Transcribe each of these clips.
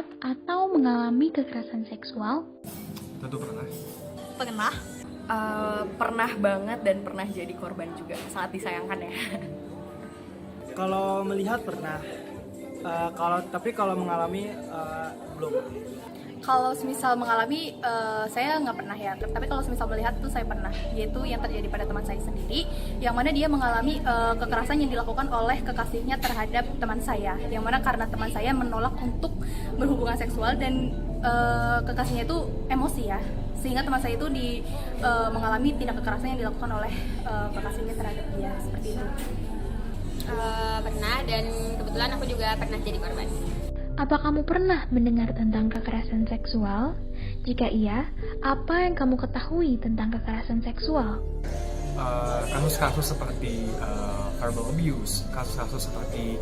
melihat atau mengalami kekerasan seksual? Tentu pernah. Pernah. Pernah banget dan pernah jadi korban juga. Sangat disayangkan ya. Kalau melihat pernah, kalau mengalami belum. Kalau semisal mengalami, saya nggak pernah ya. Tapi kalau semisal melihat tuh saya pernah. Yaitu yang terjadi pada teman saya sendiri, yang mana dia mengalami kekerasan yang dilakukan oleh kekasihnya terhadap teman saya. Yang mana karena teman saya menolak untuk berhubungan seksual dan kekasihnya itu emosi ya. Sehingga teman saya itu mengalami tindak kekerasan yang dilakukan oleh kekasihnya terhadap dia, seperti itu. Pernah, dan kebetulan aku juga pernah jadi korban. Apa kamu pernah mendengar tentang kekerasan seksual? Jika iya, apa yang kamu ketahui tentang kekerasan seksual? Kasus-kasus seperti verbal abuse, kasus-kasus seperti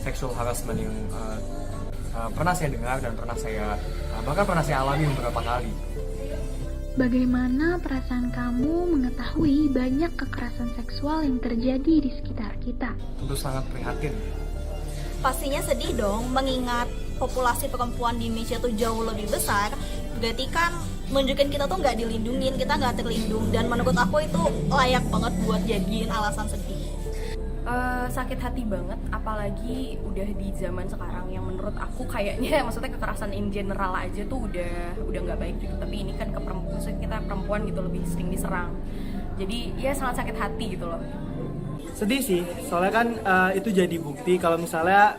sexual harassment yang pernah saya dengar dan bahkan pernah saya alami beberapa kali. Bagaimana perasaan kamu mengetahui banyak kekerasan seksual yang terjadi di sekitar kita? Tentu sangat prihatin. Pastinya sedih dong, mengingat populasi perempuan di Indonesia tuh jauh lebih besar. Berarti kan menunjukkan kita tuh nggak dilindungin, kita nggak terlindung. Dan menurut aku itu layak banget buat jadiin alasan sedih. Sakit hati banget, apalagi udah di zaman sekarang yang menurut aku kayaknya maksudnya kekerasan in general aja tuh udah nggak baik gitu. Tapi ini kan maksudnya kita perempuan gitu lebih sering diserang. Jadi ya sangat sakit hati gitu loh. Sedih sih, soalnya kan itu jadi bukti kalau misalnya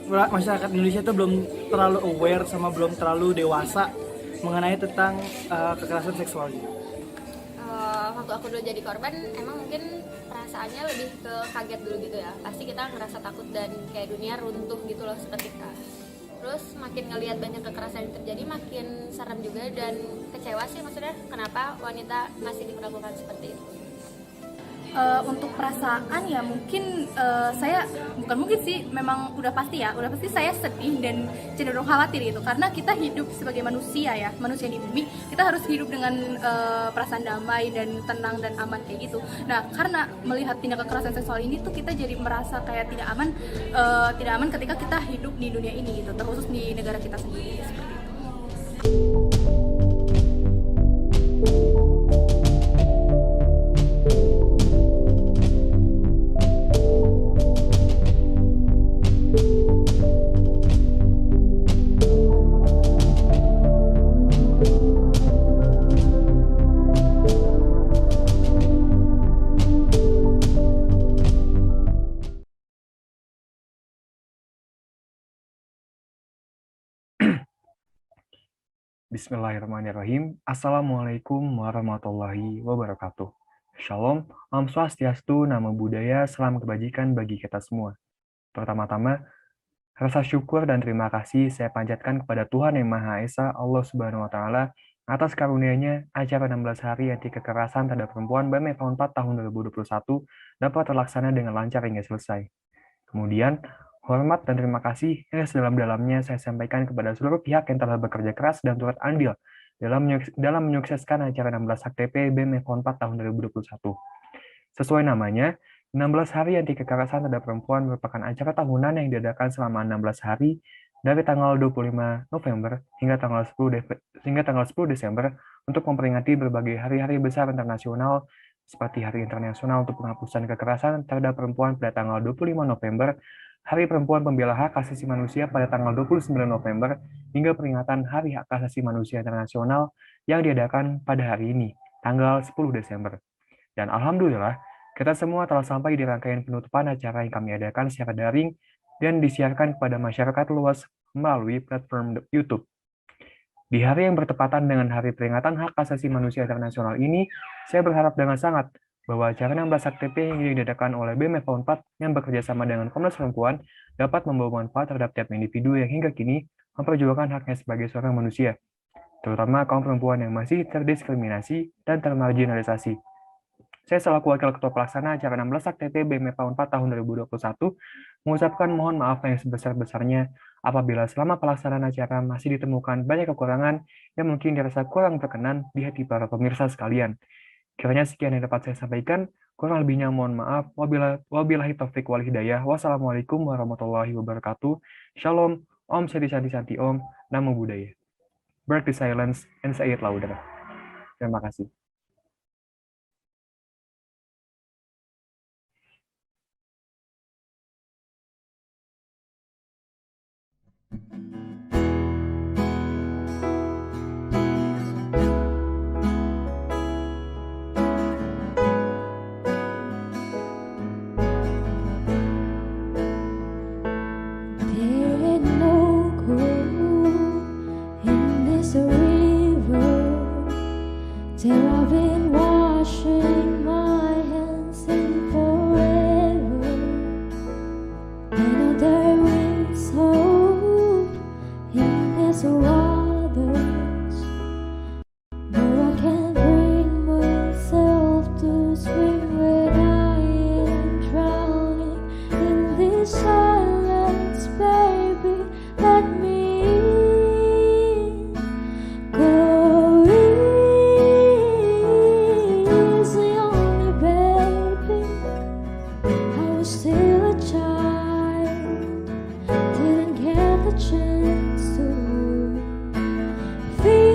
masyarakat Indonesia itu belum terlalu aware sama belum terlalu dewasa mengenai tentang kekerasan seksual gitu. Waktu aku dulu jadi korban, emang mungkin perasaannya lebih ke kaget dulu gitu ya. Pasti kita ngerasa takut dan kayak dunia runtuh gitu loh seketika. Terus makin ngelihat banyak kekerasan yang terjadi, makin serem juga dan kecewa sih, maksudnya kenapa wanita masih diperlakukan seperti itu. Untuk perasaan ya mungkin saya bukan mungkin sih, memang udah pasti saya sedih dan cenderung khawatir gitu, karena kita hidup sebagai manusia ya, manusia di bumi, kita harus hidup dengan perasaan damai dan tenang dan aman kayak gitu. Nah, karena melihat tindak kekerasan seksual ini tuh kita jadi merasa kayak tidak aman ketika kita hidup di dunia ini gitu, terkhusus di negara kita sendiri seperti itu. Bismillahirrahmanirrahim. Assalamualaikum warahmatullahi wabarakatuh. Shalom, Om Swastiastu, Namo Buddhaya, salam kebajikan bagi kita semua. Pertama-tama, rasa syukur dan terima kasih saya panjatkan kepada Tuhan Yang Maha Esa, Allah Subhanahu wa Ta'ala, atas karunia-Nya acara 16 hari anti kekerasan terhadap perempuan BMF 4 tahun 2021 dapat terlaksana dengan lancar hingga selesai. Kemudian, hormat dan terima kasih yang sedalam-dalamnya saya sampaikan kepada seluruh pihak yang telah bekerja keras dan turut andil dalam menyukseskan acara 16 HTP BMF 4 tahun 2021. Sesuai namanya, 16 hari anti kekerasan terhadap perempuan merupakan acara tahunan yang diadakan selama 16 hari dari tanggal 25 November hingga tanggal 10 Desember untuk memperingati berbagai hari-hari besar internasional seperti Hari Internasional untuk Penghapusan Kekerasan terhadap Perempuan pada tanggal 25 November, Hari Perempuan Pembela Hak Asasi Manusia pada tanggal 29 November, hingga peringatan Hari Hak Asasi Manusia Internasional yang diadakan pada hari ini, tanggal 10 Desember. Dan Alhamdulillah, kita semua telah sampai di rangkaian penutupan acara yang kami adakan secara daring dan disiarkan kepada masyarakat luas melalui platform YouTube. Di hari yang bertepatan dengan Hari Peringatan Hak Asasi Manusia Internasional ini, saya berharap dengan sangat bahwa acara 16 HTP yang diadakan oleh BMF 4 yang bekerja sama dengan Komnas Perempuan dapat membawa manfaat terhadap tiap individu yang hingga kini memperjuangkan haknya sebagai seorang manusia, terutama kaum perempuan yang masih terdiskriminasi dan termarginalisasi. Saya selaku Wakil Ketua Pelaksana acara 16 HTP BMF 4 tahun 2021 mengucapkan mohon maaf yang sebesar-besarnya apabila selama pelaksanaan acara masih ditemukan banyak kekurangan yang mungkin dirasa kurang berkenan di hati para pemirsa sekalian. Kiranya sekian yang dapat saya sampaikan, kurang lebihnya mohon maaf. Wabillahi taufik wal hidayah. Wassalamualaikum warahmatullahi wabarakatuh. Shalom, Om Santi Om, Namo Buddhaya. Break the silence and say it louder. Terima kasih. There ain't no gold in this river till I've been washing my hands in forever. I know there is hope in these waters, but I can't bring myself to swim when I am drowning in this silence, baby. Let me in. Go easy on me, baby. I was still a child, didn't get the chance to feel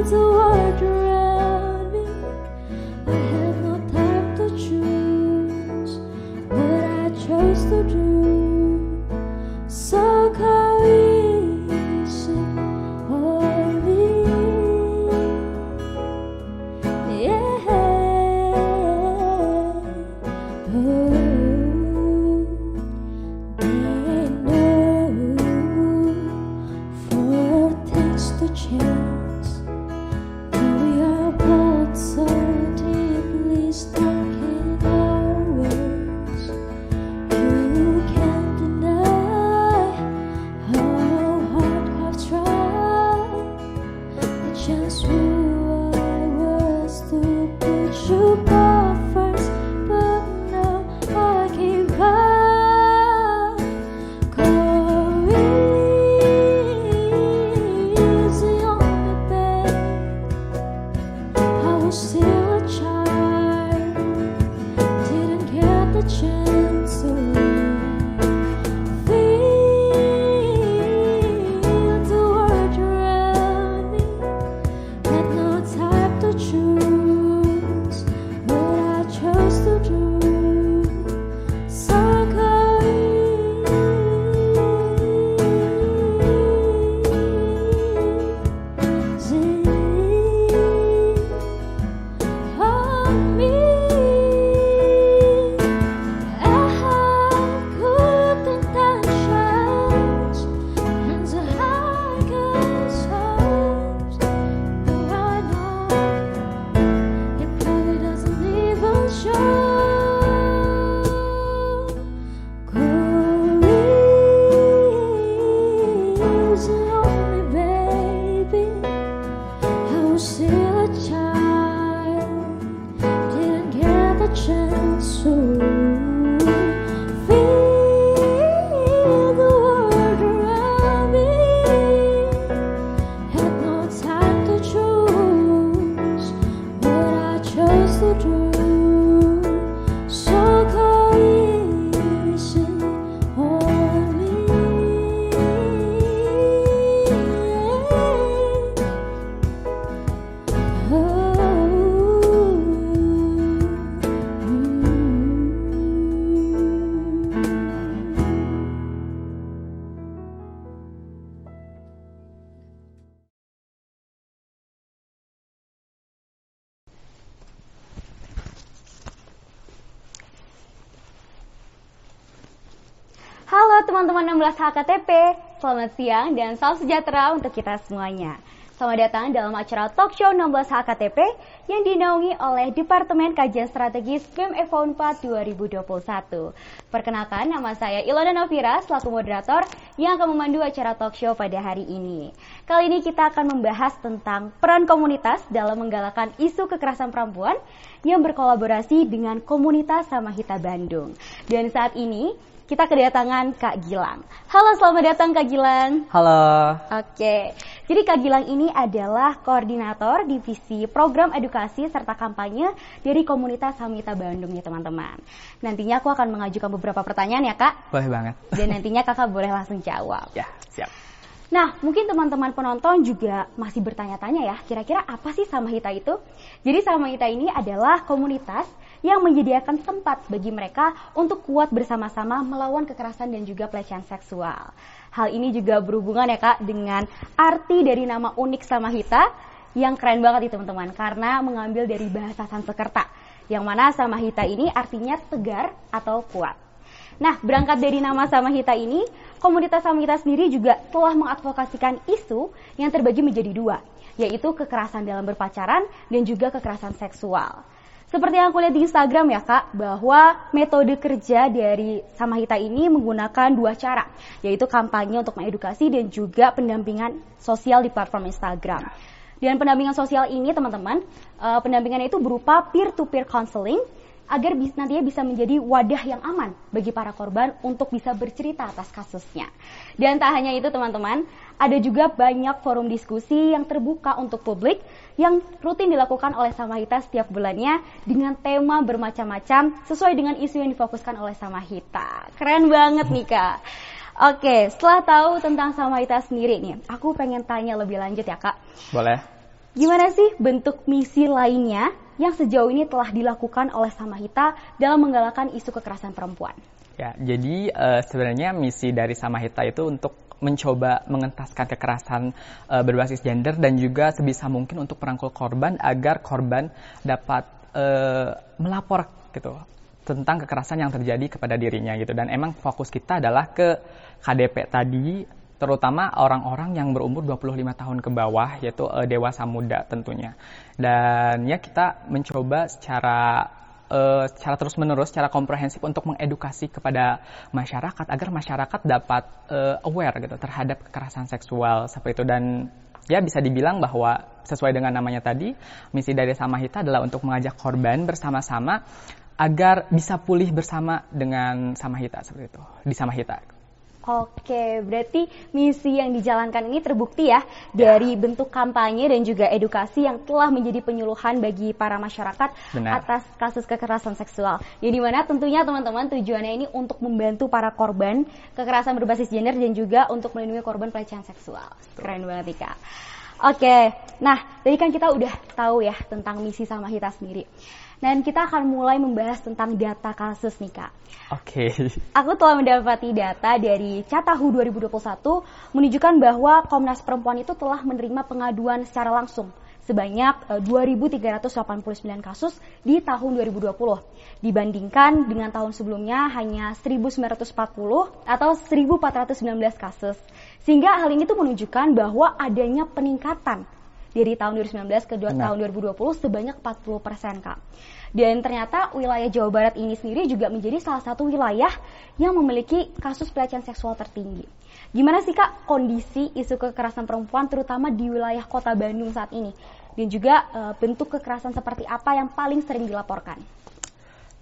the world around me. I had no time to choose what I chose to do. So go easy on me, yeah. Oh, they know for things to change. We are both so deeply stuck in our ways. You can't deny how hard I've tried. The chance I was to put you both first, but now I give up. Go easy on me, babe. I was still a child, didn't get the chance to feel the world around me. Had no time to choose what I chose to do. So go easy on me. I had good intentions and the highest hopes, but I know it probably doesn't even show. Go easy on me, baby. I was still a child, didn't get the chance to feel the world around me. Had no time to choose what I chose to do. So go easy on me. Halo teman-teman 16 HKTP, selamat siang dan salam sejahtera untuk kita semuanya. Selamat datang dalam acara Talk Show 16 HKTP yang dinaungi oleh Departemen Kajian Strategis BEM Evo 4 2021. Perkenalkan, nama saya Ilona Novira selaku moderator yang akan memandu acara Talk Show pada hari ini. Kali ini kita akan membahas tentang peran komunitas dalam menggalakkan isu kekerasan perempuan yang berkolaborasi dengan komunitas Samahita Bandung. Dan saat ini kita kedatangan Kak Gilang. Halo, selamat datang Kak Gilang. Halo. Oke, Jadi Kak Gilang ini adalah koordinator divisi program edukasi serta kampanye dari komunitas Samhita Bandung ya teman-teman. Nantinya aku akan mengajukan beberapa pertanyaan ya Kak. Boleh banget. Dan nantinya Kakak boleh langsung jawab. Ya, siap. Nah, mungkin teman-teman penonton juga masih bertanya-tanya ya, kira-kira apa sih Samhita itu? Jadi Samhita ini adalah komunitas yang menyediakan tempat bagi mereka untuk kuat bersama-sama melawan kekerasan dan juga pelecehan seksual. Hal ini juga berhubungan ya Kak dengan arti dari nama unik Samhita yang keren banget nih teman-teman, karena mengambil dari bahasa Sanskerta, yang mana Samhita ini artinya tegar atau kuat. Nah, berangkat dari nama Samhita ini, komunitas Samhita sendiri juga telah mengadvokasikan isu yang terbagi menjadi dua, yaitu kekerasan dalam berpacaran dan juga kekerasan seksual. Seperti yang aku lihat di Instagram ya Kak, bahwa metode kerja dari Samhita ini menggunakan dua cara, yaitu kampanye untuk mengedukasi dan juga pendampingan sosial di platform Instagram. Dan pendampingan sosial ini teman-teman, pendampingannya itu berupa peer-to-peer counseling, agar nantinya bisa menjadi wadah yang aman bagi para korban untuk bisa bercerita atas kasusnya. Dan tak hanya itu teman-teman, ada juga banyak forum diskusi yang terbuka untuk publik yang rutin dilakukan oleh Samhita setiap bulannya dengan tema bermacam-macam sesuai dengan isu yang difokuskan oleh Samhita. Keren banget nih Kak. Oke, setelah tahu tentang Samhita sendiri nih, aku pengen tanya lebih lanjut ya Kak. Boleh. Gimana sih bentuk misi lainnya yang sejauh ini telah dilakukan oleh Samhita dalam menggalakkan isu kekerasan perempuan? Ya, jadi sebenarnya misi dari Samhita itu untuk mencoba mengentaskan kekerasan berbasis gender dan juga sebisa mungkin untuk merangkul korban agar korban dapat melapor gitu tentang kekerasan yang terjadi kepada dirinya gitu. Dan emang fokus kita adalah ke KDP tadi, terutama orang-orang yang berumur 25 tahun ke bawah, yaitu dewasa muda tentunya. Dan ya kita mencoba secara terus-menerus, secara komprehensif untuk mengedukasi kepada masyarakat agar masyarakat dapat aware gitu terhadap kekerasan seksual seperti itu. Dan ya bisa dibilang bahwa sesuai dengan namanya tadi, misi dari Samhita adalah untuk mengajak korban bersama-sama agar bisa pulih bersama dengan Samhita seperti itu, di Samhita. Oke, berarti misi yang dijalankan ini terbukti ya dari bentuk kampanye dan juga edukasi yang telah menjadi penyuluhan bagi para masyarakat atas kasus kekerasan seksual. Yang dimana tentunya teman-teman tujuannya ini untuk membantu para korban kekerasan berbasis gender dan juga untuk melindungi korban pelecehan seksual. Keren banget nih Kak. Oke, nah tadi kan kita udah tahu ya tentang misi Samhita sendiri. Dan kita akan mulai membahas tentang data kasus nih Kak. Oke. Aku telah mendapati data dari Catahu 2021 menunjukkan bahwa Komnas Perempuan itu telah menerima pengaduan secara langsung sebanyak 2.389 kasus di tahun 2020. Dibandingkan dengan tahun sebelumnya hanya 1.940 atau 1.419 kasus. Sehingga hal ini tuh menunjukkan bahwa adanya peningkatan dari tahun 2019 ke tahun 2020 sebanyak 40% Kak. Dan ternyata wilayah Jawa Barat ini sendiri juga menjadi salah satu wilayah yang memiliki kasus pelecehan seksual tertinggi. Gimana sih Kak kondisi isu kekerasan perempuan terutama di wilayah Kota Bandung saat ini? Dan juga bentuk kekerasan seperti apa yang paling sering dilaporkan?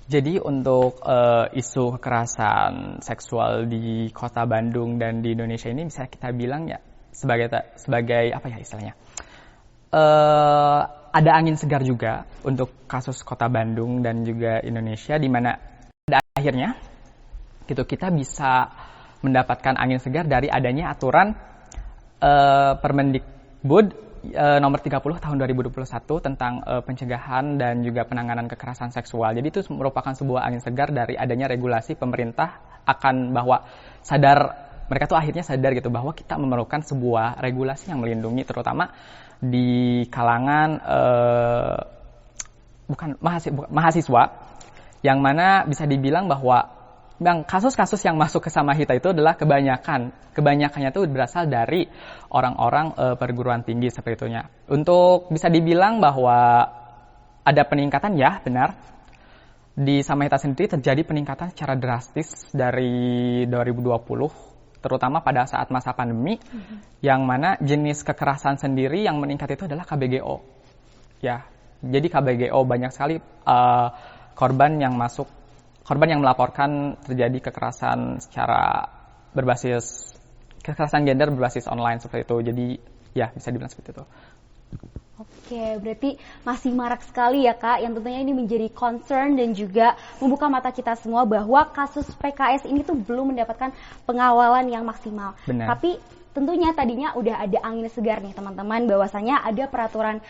Jadi untuk isu kekerasan seksual di Kota Bandung dan di Indonesia ini bisa kita bilang ya sebagai apa ya istilahnya? Ada angin segar juga untuk kasus Kota Bandung dan juga Indonesia, di mana pada akhirnya gitu kita bisa mendapatkan angin segar dari adanya aturan Permendikbud nomor 30 tahun 2021 tentang pencegahan dan juga penanganan kekerasan seksual. Jadi itu merupakan sebuah angin segar dari adanya regulasi pemerintah akan bahwa mereka tuh akhirnya sadar gitu bahwa kita memerlukan sebuah regulasi yang melindungi terutama di kalangan mahasiswa, yang mana bisa dibilang bahwa kasus-kasus yang masuk ke Samhita itu adalah kebanyakannya itu berasal dari orang-orang perguruan tinggi seperti itunya. Untuk bisa dibilang bahwa ada peningkatan, ya benar. Di Samhita sendiri terjadi peningkatan secara drastis dari 2020. Terutama pada saat masa pandemi, yang mana jenis kekerasan sendiri yang meningkat itu adalah KBGO. Ya, jadi KBGO banyak sekali korban yang melaporkan terjadi kekerasan gender berbasis online seperti itu. Jadi Ya, bisa dibilang seperti itu. Oke, berarti masih marak sekali ya Kak, yang tentunya ini menjadi concern dan juga membuka mata kita semua bahwa kasus PKS ini tuh belum mendapatkan pengawalan yang maksimal. Benar. Tapi tentunya tadinya udah ada angin segar nih teman-teman, bahwasanya ada peraturan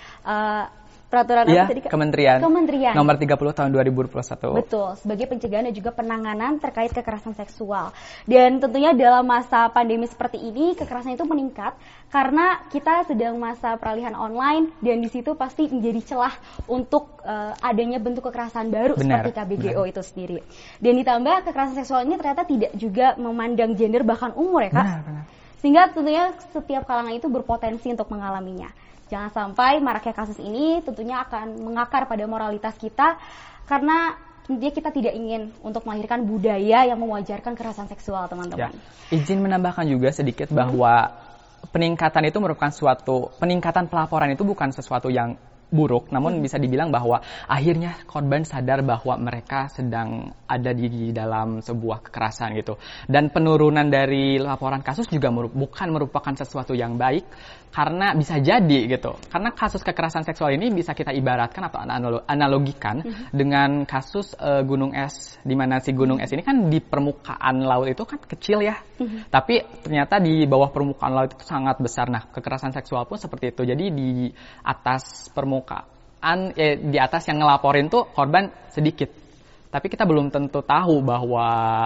Iya, apa tadi Kak? Kementerian nomor 30 tahun 2021. Betul, sebagai pencegahan dan juga penanganan terkait kekerasan seksual. Dan tentunya dalam masa pandemi seperti ini, kekerasan itu meningkat karena kita sedang masa peralihan online dan di situ pasti menjadi celah untuk adanya bentuk kekerasan baru seperti KBGO itu sendiri. Dan ditambah kekerasan seksual ini ternyata tidak juga memandang gender bahkan umur ya Kak. Benar. Sehingga tentunya setiap kalangan itu berpotensi untuk mengalaminya. Jangan sampai maraknya kasus ini tentunya akan mengakar pada moralitas kita karena tentunya kita tidak ingin untuk melahirkan budaya yang mewajarkan kekerasan seksual, teman-teman. Ya. Izin menambahkan juga sedikit bahwa peningkatan itu merupakan peningkatan pelaporan itu bukan sesuatu yang buruk, namun bisa dibilang bahwa akhirnya korban sadar bahwa mereka sedang ada di dalam sebuah kekerasan gitu. Dan penurunan dari laporan kasus juga bukan merupakan sesuatu yang baik, karena bisa jadi gitu. Karena kasus kekerasan seksual ini bisa kita ibaratkan atau analogikan dengan kasus gunung es, di mana si gunung es ini kan di permukaan laut itu kan kecil ya, tapi ternyata di bawah permukaan laut itu sangat besar. Nah, kekerasan seksual pun seperti itu. Jadi di atas permukaan, di atas yang ngelaporin tuh korban sedikit, tapi kita belum tentu tahu bahwa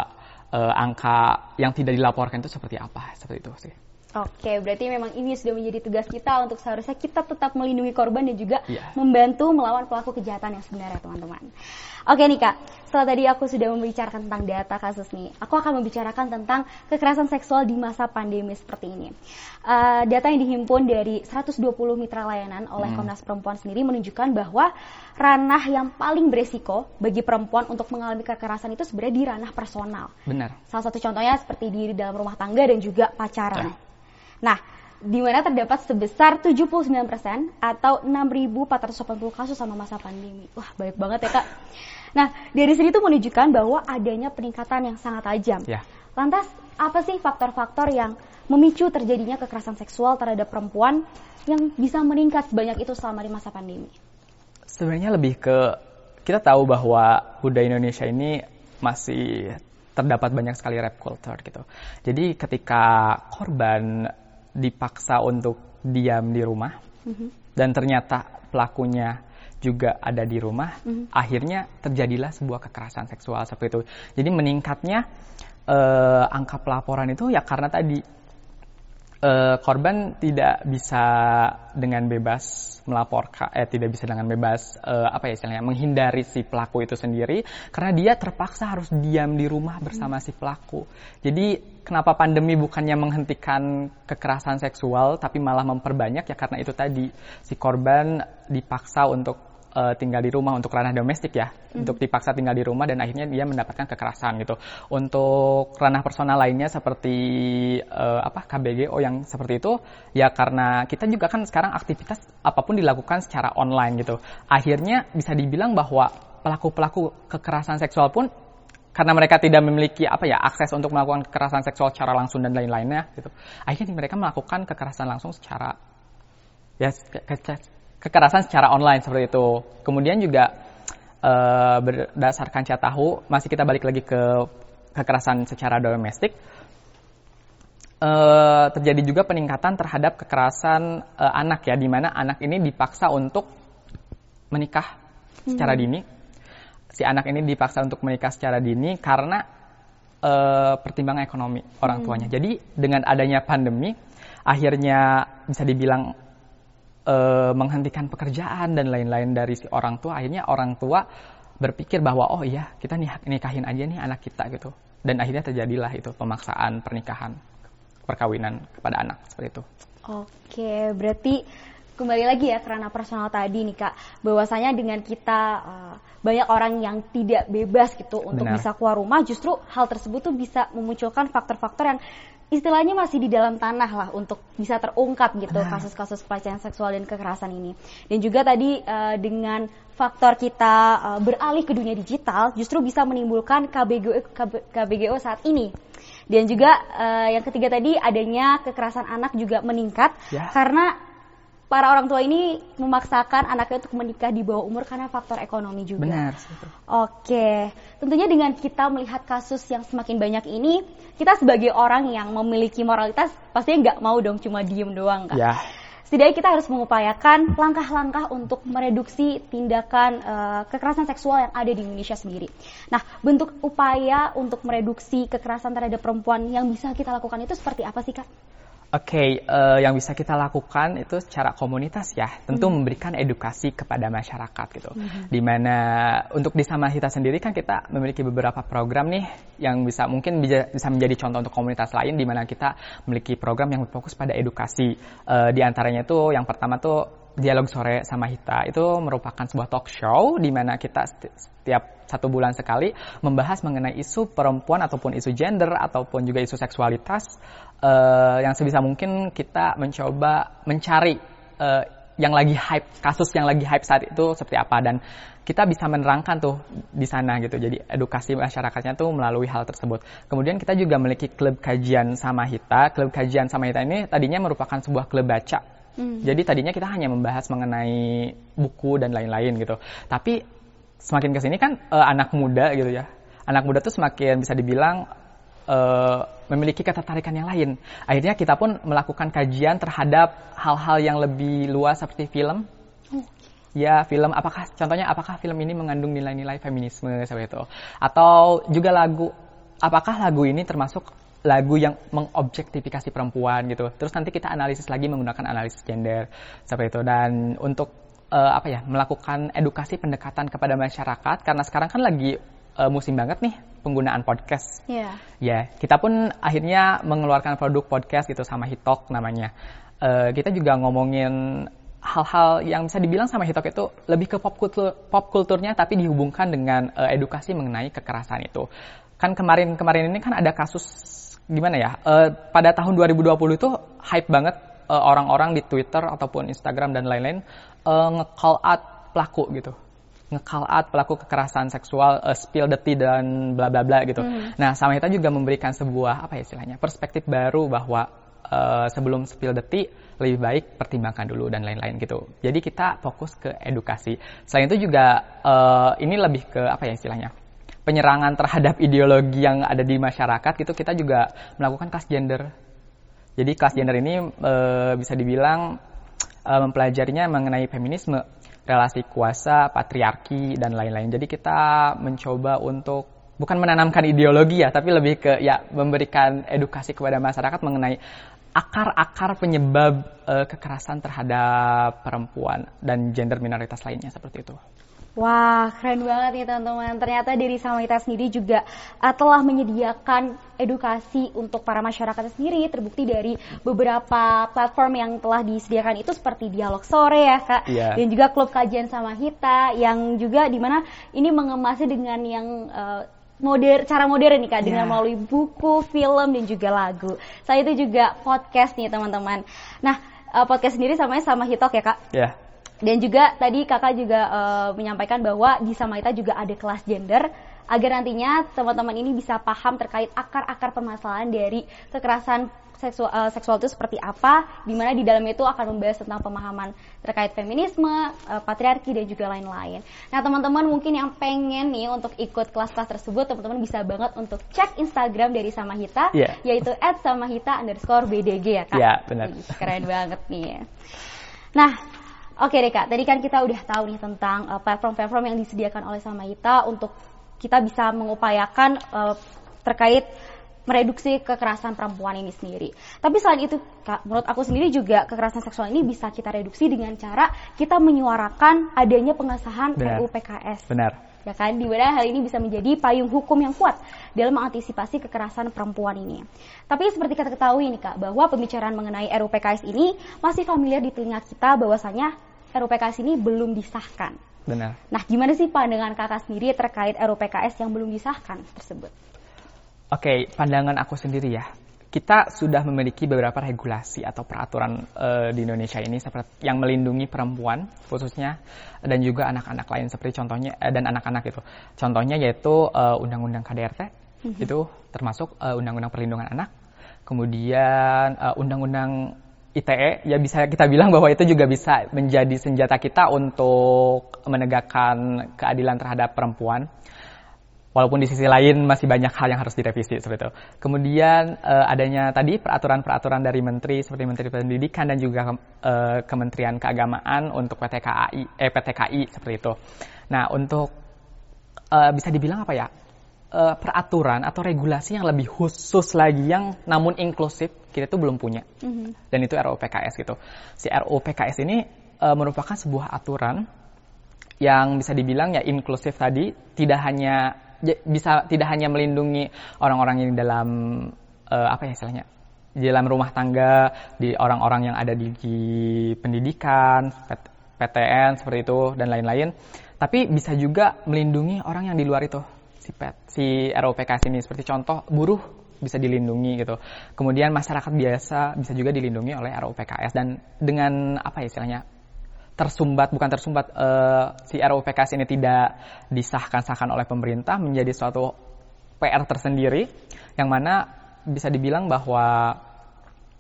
angka yang tidak dilaporkan itu seperti apa, seperti itu sih. Oke, berarti memang ini sudah menjadi tugas kita untuk seharusnya kita tetap melindungi korban dan juga membantu melawan pelaku kejahatan yang sebenarnya, teman-teman. Oke nih Kak, setelah tadi aku sudah membicarakan tentang data kasus nih, aku akan membicarakan tentang kekerasan seksual di masa pandemi seperti ini. Data yang dihimpun dari 120 mitra layanan oleh Komnas Perempuan sendiri menunjukkan bahwa ranah yang paling beresiko bagi perempuan untuk mengalami kekerasan itu sebenarnya di ranah personal. Benar. Salah satu contohnya seperti di dalam rumah tangga dan juga pacaran. Nah, di mana terdapat sebesar 79% atau 6.480 kasus sama masa pandemi. Wah, banyak banget ya Kak. Nah, dari sini tuh menunjukkan bahwa adanya peningkatan yang sangat tajam. Lantas, apa sih faktor-faktor yang memicu terjadinya kekerasan seksual terhadap perempuan yang bisa meningkat sebanyak itu selama di masa pandemi? Sebenarnya lebih ke, kita tahu bahwa budaya Indonesia ini masih terdapat banyak sekali rape culture gitu. Jadi ketika korban dipaksa untuk diam di rumah dan ternyata pelakunya juga ada di rumah, akhirnya terjadilah sebuah kekerasan seksual seperti itu. Jadi meningkatnya angka pelaporan itu ya karena tadi korban tidak bisa dengan bebas melaporkan, tidak bisa dengan bebas menghindari si pelaku itu sendiri karena dia terpaksa harus diam di rumah bersama si pelaku. Jadi kenapa pandemi bukannya menghentikan kekerasan seksual tapi malah memperbanyak ya karena itu tadi si korban dipaksa untuk tinggal di rumah untuk ranah domestik ya, untuk dipaksa tinggal di rumah dan akhirnya dia mendapatkan kekerasan gitu. Untuk ranah personal lainnya seperti KBGO yang seperti itu ya karena kita juga kan sekarang aktivitas apapun dilakukan secara online gitu. Akhirnya bisa dibilang bahwa pelaku-pelaku kekerasan seksual pun karena mereka tidak memiliki akses untuk melakukan kekerasan seksual secara langsung dan lain-lainnya gitu. Akhirnya mereka melakukan kekerasan langsung secara kekerasan secara online seperti itu. Kemudian juga berdasarkan Catahu, masih kita balik lagi ke kekerasan secara domestik, terjadi juga peningkatan terhadap kekerasan anak ya, di mana anak ini dipaksa untuk menikah secara dini. Si anak ini dipaksa untuk menikah secara dini karena pertimbangan ekonomi orang tuanya. Jadi dengan adanya pandemi, akhirnya bisa dibilang menghentikan pekerjaan dan lain-lain dari si orang tua. Akhirnya orang tua berpikir bahwa oh iya kita nikahin aja nih anak kita gitu, dan akhirnya terjadilah itu pemaksaan pernikahan, perkawinan kepada anak seperti itu. Oke, berarti kembali lagi ya kerana personal tadi nih Kak, bahwasanya dengan kita banyak orang yang tidak bebas gitu untuk bisa keluar rumah, justru hal tersebut tuh bisa memunculkan faktor-faktor yang istilahnya masih di dalam tanah lah untuk bisa terungkap gitu kasus-kasus pelecehan seksual dan kekerasan ini. Dan juga tadi dengan faktor kita beralih ke dunia digital justru bisa menimbulkan KBGO saat ini. Dan juga yang ketiga tadi adanya kekerasan anak juga meningkat karena para orang tua ini memaksakan anaknya untuk menikah di bawah umur karena faktor ekonomi juga. Benar. Oke, tentunya dengan kita melihat kasus yang semakin banyak ini, kita sebagai orang yang memiliki moralitas pastinya nggak mau dong cuma diem doang, Kak. Ya. Setidaknya kita harus mengupayakan langkah-langkah untuk mereduksi tindakan kekerasan seksual yang ada di Indonesia sendiri. Nah, bentuk upaya untuk mereduksi kekerasan terhadap perempuan yang bisa kita lakukan itu seperti apa sih, Kak? Oke, yang bisa kita lakukan itu secara komunitas ya, tentu memberikan edukasi kepada masyarakat gitu. Dimana untuk di Samahita sendiri kan kita memiliki beberapa program nih yang mungkin bisa menjadi contoh untuk komunitas lain, dimana kita memiliki program yang berfokus pada edukasi. Di antaranya itu yang pertama tuh Dialog Sore Samahita, itu merupakan sebuah talk show di mana kita setiap 1 bulan sekali membahas mengenai isu perempuan ataupun isu gender ataupun juga isu seksualitas, yang sebisa mungkin kita mencoba mencari yang lagi hype, kasus yang lagi hype saat itu seperti apa, dan kita bisa menerangkan tuh di sana gitu. Jadi edukasi masyarakatnya tuh melalui hal tersebut. Kemudian kita juga memiliki klub kajian Samahita. Klub kajian Samahita ini tadinya merupakan sebuah klub baca. Jadi tadinya kita hanya membahas mengenai buku dan lain-lain gitu. Tapi semakin kesini kan anak muda gitu ya. Anak muda tuh semakin bisa dibilang memiliki ketertarikan yang lain. Akhirnya kita pun melakukan kajian terhadap hal-hal yang lebih luas seperti film. Ya, film apakah film ini mengandung nilai-nilai feminisme seperti itu. Atau juga lagu, apakah lagu ini termasuk lagu yang mengobjektifikasi perempuan gitu. Terus nanti kita analisis lagi menggunakan analisis gender seperti itu. Dan untuk melakukan edukasi pendekatan kepada masyarakat, karena sekarang kan lagi musim banget nih penggunaan podcast. Ya, kita pun akhirnya mengeluarkan produk podcast gitu, Samahitalk namanya. Kita juga ngomongin hal-hal yang bisa dibilang Samahitalk itu lebih ke pop kulturnya, tapi dihubungkan dengan edukasi mengenai kekerasan itu. Kan kemarin ini kan ada kasus gimana ya? Pada tahun 2020 itu hype banget orang-orang di Twitter ataupun Instagram dan lain-lain nge-call out pelaku gitu. Nge-call out pelaku kekerasan seksual, spill the tea dan bla bla bla gitu. Nah, Samahita juga memberikan sebuah perspektif baru bahwa sebelum spill the tea lebih baik pertimbangkan dulu dan lain-lain gitu. Jadi kita fokus ke edukasi. Selain itu juga ini lebih ke penyerangan terhadap ideologi yang ada di masyarakat gitu. Kita juga melakukan kelas gender. Jadi kelas gender ini bisa dibilang mempelajarinya mengenai feminisme, relasi kuasa, patriarki, dan lain-lain. Jadi kita mencoba untuk bukan menanamkan ideologi ya, tapi lebih ke memberikan edukasi kepada masyarakat mengenai akar-akar penyebab kekerasan terhadap perempuan dan gender minoritas lainnya seperti itu. Wah, keren banget nih teman-teman. Ternyata dari Samahita sendiri juga telah menyediakan edukasi untuk para masyarakat sendiri. Terbukti dari beberapa platform yang telah disediakan itu seperti Dialog Sore ya, Kak. Dan juga klub kajian Samahita yang juga dimana ini mengemasnya dengan yang cara modern nih, Kak, dengan melalui buku, film, dan juga lagu. Selain itu juga podcast nih teman-teman. Nah, podcast sendiri namanya Samahitalk ya, Kak? Dan juga tadi kakak juga menyampaikan bahwa di Samahita juga ada kelas gender agar nantinya teman-teman ini bisa paham terkait akar-akar permasalahan dari kekerasan seksual itu seperti apa, di mana di dalamnya itu akan membahas tentang pemahaman terkait feminisme, patriarki, dan juga lain-lain. Nah, teman-teman mungkin yang pengen nih untuk ikut kelas-kelas tersebut, teman-teman bisa banget untuk cek Instagram dari Samahita, yaitu @samahita_bdg ya, Kak. Iya, benar. Keren banget nih. Nah, oke deh, Kak, tadi kan kita udah tahu nih tentang platform-platform yang disediakan oleh Samahita untuk kita bisa mengupayakan terkait mereduksi kekerasan perempuan ini sendiri. Tapi selain itu, Kak, menurut aku sendiri juga kekerasan seksual ini bisa kita reduksi dengan cara kita menyuarakan adanya pengesahan RUU PKS. Ya kan, di mana hal ini bisa menjadi payung hukum yang kuat dalam mengantisipasi kekerasan perempuan ini. Tapi seperti kita ketahui nih, Kak, bahwa pembicaraan mengenai RUU PKS ini masih familiar di telinga kita bahwasanya RUU PKS ini belum disahkan. Nah, gimana sih pandangan kakak sendiri terkait RUU PKS yang belum disahkan tersebut? Oke, pandangan aku sendiri ya. Kita sudah memiliki beberapa regulasi atau peraturan di Indonesia ini seperti yang melindungi perempuan khususnya dan juga anak-anak lain seperti contohnya dan anak-anak itu. Contohnya yaitu Undang-Undang KDRT, Itu termasuk Undang-Undang Perlindungan Anak, kemudian Undang-Undang ITE, ya bisa kita bilang bahwa itu juga bisa menjadi senjata kita untuk menegakkan keadilan terhadap perempuan. Walaupun di sisi lain masih banyak hal yang harus direvisi seperti itu. Kemudian adanya tadi peraturan-peraturan dari menteri seperti Menteri Pendidikan dan juga Kementerian Keagamaan untuk PTKI seperti itu. Nah, untuk bisa dibilang apa ya? Peraturan atau regulasi yang lebih khusus lagi yang namun inklusif kita tuh belum punya. Dan itu RUU PKS gitu. Si RUU PKS ini merupakan sebuah aturan yang bisa dibilang ya inklusif tadi, tidak hanya melindungi orang-orang yang dalam apa ya istilahnya, di dalam rumah tangga, di orang-orang yang ada di pendidikan, PTN seperti itu dan lain-lain, tapi bisa juga melindungi orang yang di luar itu, si RUU PKS ini. Seperti contoh buruh bisa dilindungi gitu. Kemudian masyarakat biasa bisa juga dilindungi oleh RUU PKS, dan dengan apa ya istilahnya, si RUU PKS ini tidak disahkan oleh pemerintah menjadi suatu PR tersendiri yang mana bisa dibilang bahwa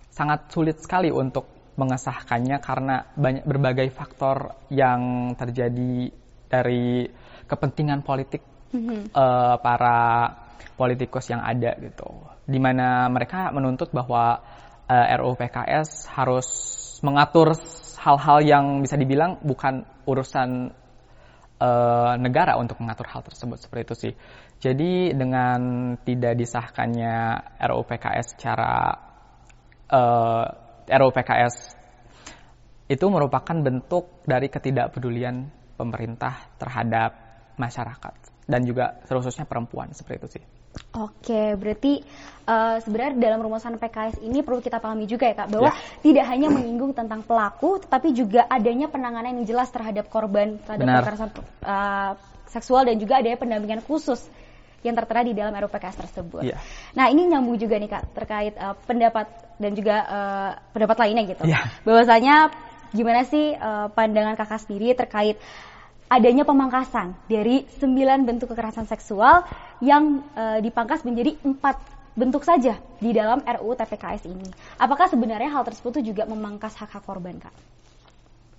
sangat sulit sekali untuk mengesahkannya karena berbagai faktor yang terjadi dari kepentingan politik para politikus yang ada gitu, di mana mereka menuntut bahwa RUU PKS harus mengatur hal-hal yang bisa dibilang bukan urusan negara untuk mengatur hal tersebut, seperti itu sih. Jadi dengan tidak disahkannya RUU PKS RUU PKS itu merupakan bentuk dari ketidakpedulian pemerintah terhadap masyarakat dan juga khususnya perempuan, seperti itu sih. Oke, berarti sebenarnya dalam rumusan PKS ini perlu kita pahami juga ya Kak, bahwa tidak hanya menyinggung tentang pelaku, tetapi juga adanya penanganan yang jelas terhadap korban terhadap kekerasan seksual, dan juga adanya pendampingan khusus yang tertera di dalam RUU PKS tersebut. Nah, ini nyambung juga nih Kak, terkait pendapat dan juga pendapat lainnya gitu. Bahwasanya gimana sih pandangan Kakak sendiri terkait adanya pemangkasan dari 9 bentuk kekerasan seksual yang dipangkas menjadi 4 bentuk saja di dalam RUU TPKS ini. Apakah sebenarnya hal tersebut juga memangkas hak-hak korban, Kak?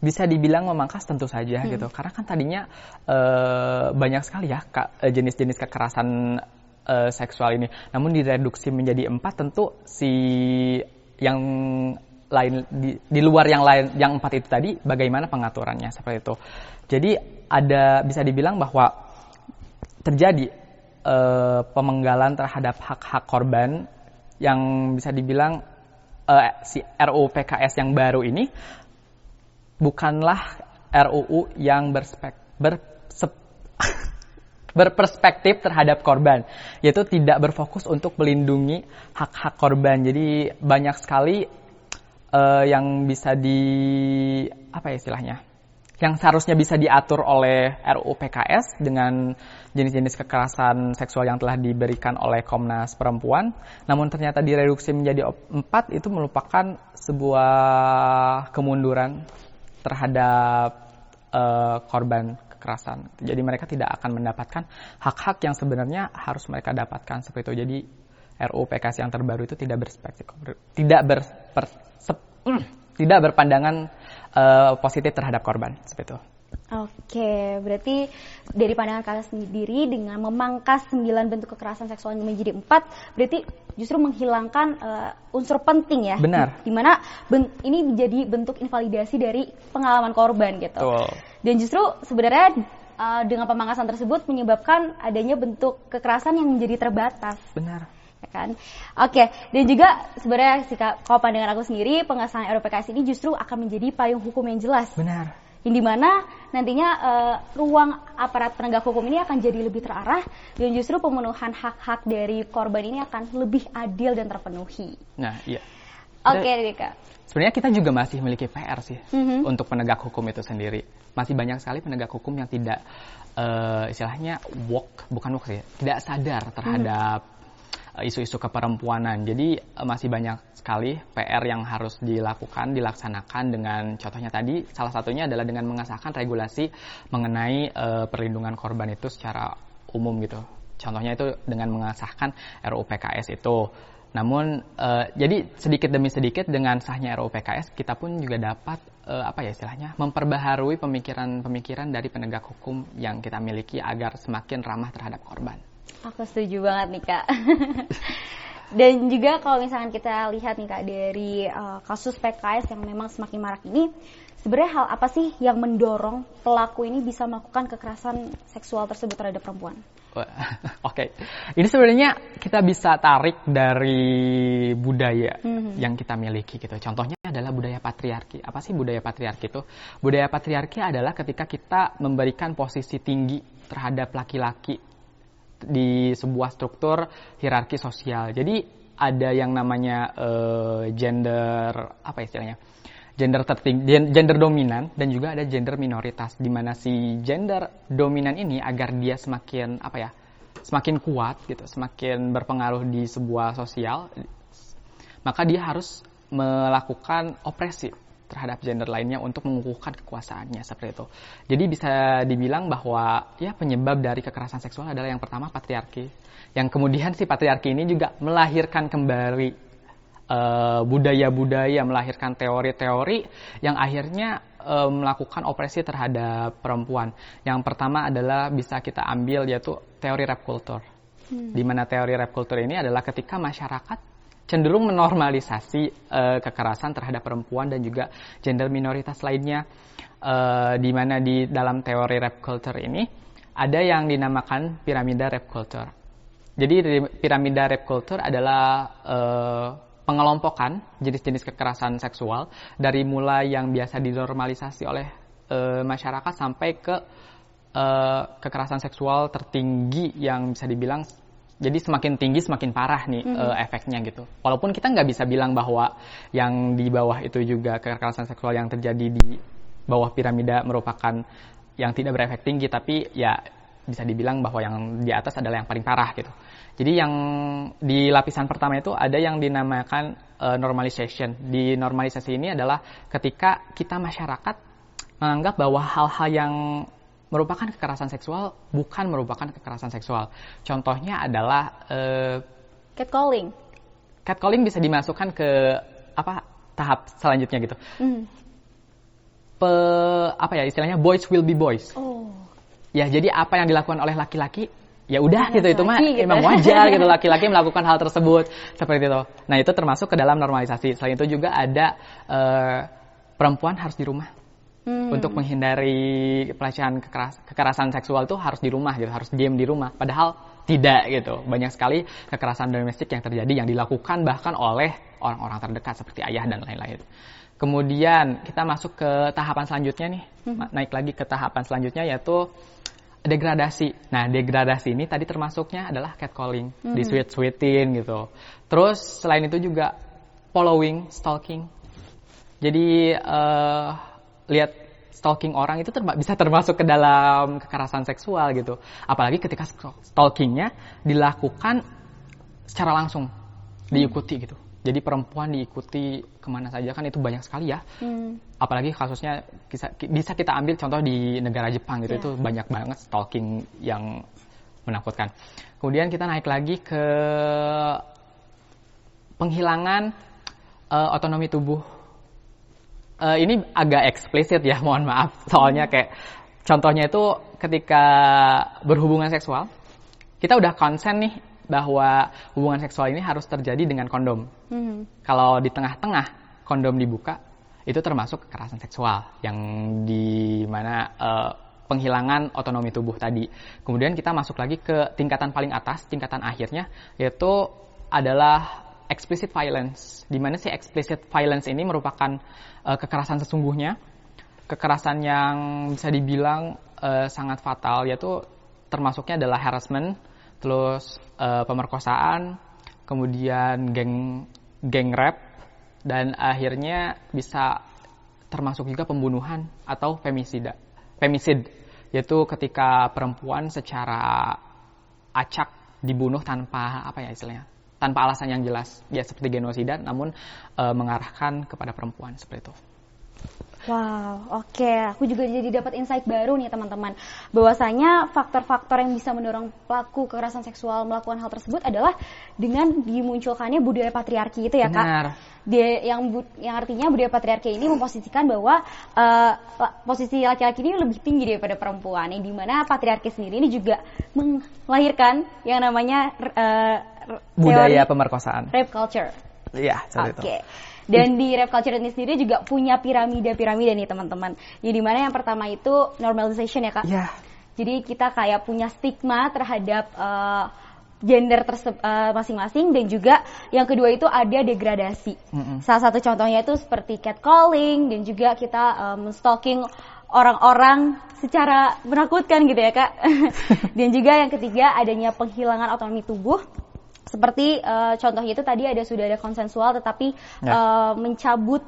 Bisa dibilang memangkas tentu saja gitu, karena kan tadinya banyak sekali ya Kak, jenis-jenis kekerasan seksual ini. Namun direduksi menjadi 4, tentu si yang lain di luar yang lain, yang 4 itu tadi, bagaimana pengaturannya seperti itu. Jadi bisa dibilang bahwa terjadi pemenggalan terhadap hak-hak korban yang bisa dibilang si RUU PKS yang baru ini bukanlah RUU yang berperspektif terhadap korban, yaitu tidak berfokus untuk melindungi hak-hak korban. Jadi banyak sekali yang bisa yang seharusnya bisa diatur oleh RUU PKS dengan jenis-jenis kekerasan seksual yang telah diberikan oleh Komnas Perempuan, namun ternyata direduksi menjadi 4, itu merupakan sebuah kemunduran terhadap korban kekerasan. Jadi mereka tidak akan mendapatkan hak-hak yang sebenarnya harus mereka dapatkan, seperti itu. Jadi RUU PKS yang terbaru itu tidak berpandangan positif terhadap korban, seperti itu. Oke, berarti dari pandangan kalian sendiri dengan memangkas 9 bentuk kekerasan seksual ini menjadi 4, berarti justru menghilangkan unsur penting ya. Benar. Dimana ini menjadi bentuk invalidasi dari pengalaman korban gitu. Betul. Dan justru sebenarnya dengan pemangkasan tersebut menyebabkan adanya bentuk kekerasan yang menjadi terbatas. Benar. Kan? Oke, dan juga sebenarnya kalau pandangan aku sendiri, pengesahan RUU PKS ini justru akan menjadi payung hukum yang jelas. Benar. Yang dimana nantinya ruang aparat penegak hukum ini akan jadi lebih terarah, dan justru pemenuhan hak-hak dari korban ini akan lebih adil dan terpenuhi. Nah, iya. Oke, Dika. Sebenarnya kita juga masih memiliki PR sih untuk penegak hukum itu sendiri. Masih banyak sekali penegak hukum yang tidak istilahnya tidak sadar terhadap isu-isu keperempuanan. Jadi masih banyak sekali PR yang harus dilaksanakan dengan contohnya tadi, salah satunya adalah dengan mengesahkan regulasi mengenai perlindungan korban itu secara umum gitu. Contohnya itu dengan mengesahkan RUU PKS itu. Namun jadi sedikit demi sedikit dengan sahnya RUU PKS kita pun juga dapat memperbaharui pemikiran-pemikiran dari penegak hukum yang kita miliki agar semakin ramah terhadap korban. Aku setuju banget nih Kak. Dan juga kalau misalkan kita lihat nih Kak dari kasus PKS yang memang semakin marak ini, sebenarnya hal apa sih yang mendorong pelaku ini bisa melakukan kekerasan seksual tersebut terhadap perempuan? Oke. Ini sebenarnya kita bisa tarik dari budaya yang kita miliki gitu. Contohnya adalah budaya patriarki. Apa sih budaya patriarki itu? Budaya patriarki adalah ketika kita memberikan posisi tinggi terhadap laki-laki di sebuah struktur hierarki sosial. Jadi ada yang namanya gender gender dominan dan juga ada gender minoritas, di mana si gender dominan ini agar dia semakin kuat gitu, semakin berpengaruh di sebuah sosial, maka dia harus melakukan opresi terhadap gender lainnya untuk mengukuhkan kekuasaannya, seperti itu. Jadi bisa dibilang bahwa ya penyebab dari kekerasan seksual adalah yang pertama patriarki, yang kemudian si patriarki ini juga melahirkan kembali budaya-budaya, melahirkan teori-teori yang akhirnya melakukan opresi terhadap perempuan. Yang pertama adalah bisa kita ambil yaitu teori rape culture. Di mana teori rape culture ini adalah ketika masyarakat cenderung menormalisasi kekerasan terhadap perempuan dan juga gender minoritas lainnya. Di mana di dalam teori rape culture ini ada yang dinamakan piramida rape culture. Jadi piramida rape culture adalah pengelompokan jenis-jenis kekerasan seksual dari mulai yang biasa dinormalisasi oleh masyarakat sampai ke kekerasan seksual tertinggi yang bisa dibilang jadi semakin tinggi semakin parah nih efeknya gitu. Walaupun kita nggak bisa bilang bahwa yang di bawah itu juga kekerasan seksual yang terjadi di bawah piramida merupakan yang tidak berefek tinggi, tapi ya bisa dibilang bahwa yang di atas adalah yang paling parah gitu. Jadi yang di lapisan pertama itu ada yang dinamakan normalization. Di normalisasi ini adalah ketika kita masyarakat menganggap bahwa hal-hal yang merupakan kekerasan seksual bukan merupakan kekerasan seksual. Contohnya adalah catcalling. Catcalling bisa dimasukkan ke tahap selanjutnya gitu. Istilahnya boys will be boys. Ya, jadi apa yang dilakukan oleh laki-laki ya udah gitu, itu mah emang wajar gitu, laki-laki melakukan hal tersebut seperti itu. Nah, itu termasuk ke dalam normalisasi. Selain itu juga ada perempuan harus di rumah. Untuk menghindari pelecehan kekerasan seksual itu harus di rumah gitu, harus diam di rumah. Padahal tidak gitu. Banyak sekali kekerasan domestik yang terjadi yang dilakukan bahkan oleh orang-orang terdekat seperti ayah dan lain-lain. Kemudian kita masuk ke tahapan selanjutnya nih. Naik lagi ke tahapan selanjutnya yaitu degradasi. Nah, degradasi ini tadi termasuknya adalah catcalling, di-sweet-sweetin gitu. Terus selain itu juga following, stalking. Jadi lihat stalking orang itu bisa termasuk ke dalam kekerasan seksual gitu. Apalagi ketika stalkingnya dilakukan secara langsung, diikuti gitu. Jadi perempuan diikuti kemana saja, kan itu banyak sekali ya. Apalagi kasusnya bisa kita ambil contoh di negara Jepang gitu, itu banyak banget stalking yang menakutkan. Kemudian kita naik lagi ke penghilangan otonomi tubuh. Ini agak eksplisit ya, mohon maaf. Soalnya kayak contohnya itu ketika berhubungan seksual, kita udah konsen nih bahwa hubungan seksual ini harus terjadi dengan kondom. Kalau di tengah-tengah kondom dibuka, itu termasuk kekerasan seksual yang di mana penghilangan otonomi tubuh tadi. Kemudian kita masuk lagi ke tingkatan paling atas, tingkatan akhirnya, yaitu adalah explicit violence. Di mana sih explicit violence ini merupakan kekerasan sesungguhnya, kekerasan yang bisa dibilang sangat fatal, yaitu termasuknya adalah harassment, terus pemerkosaan, kemudian geng rape, dan akhirnya bisa termasuk juga pembunuhan atau femicide, yaitu ketika perempuan secara acak dibunuh tanpa tanpa alasan yang jelas, ya seperti genosida, namun mengarahkan kepada perempuan seperti itu. Wow, oke. Aku juga jadi dapat insight baru nih teman-teman. Bahwasanya faktor-faktor yang bisa mendorong pelaku kekerasan seksual melakukan hal tersebut adalah dengan dimunculkannya budaya patriarki itu ya Kak. Benar. Yang artinya budaya patriarki ini memposisikan bahwa posisi laki-laki ini lebih tinggi daripada perempuan. Yang dimana patriarki sendiri ini juga melahirkan yang namanya Budaya teori pemerkosaan. rape culture. Iya, seperti itu. Oke. Dan di rape culture ini sendiri juga punya piramida nih teman-teman. Yang dimana yang pertama itu normalization ya Kak. Iya. Jadi kita kayak punya stigma terhadap gender masing-masing, dan juga yang kedua itu ada degradasi. Salah satu contohnya itu seperti catcalling, dan juga kita stalking orang-orang secara menakutkan gitu ya Kak. Dan juga yang ketiga adanya penghilangan otonomi tubuh. Seperti contohnya itu tadi sudah ada konsensual tetapi mencabut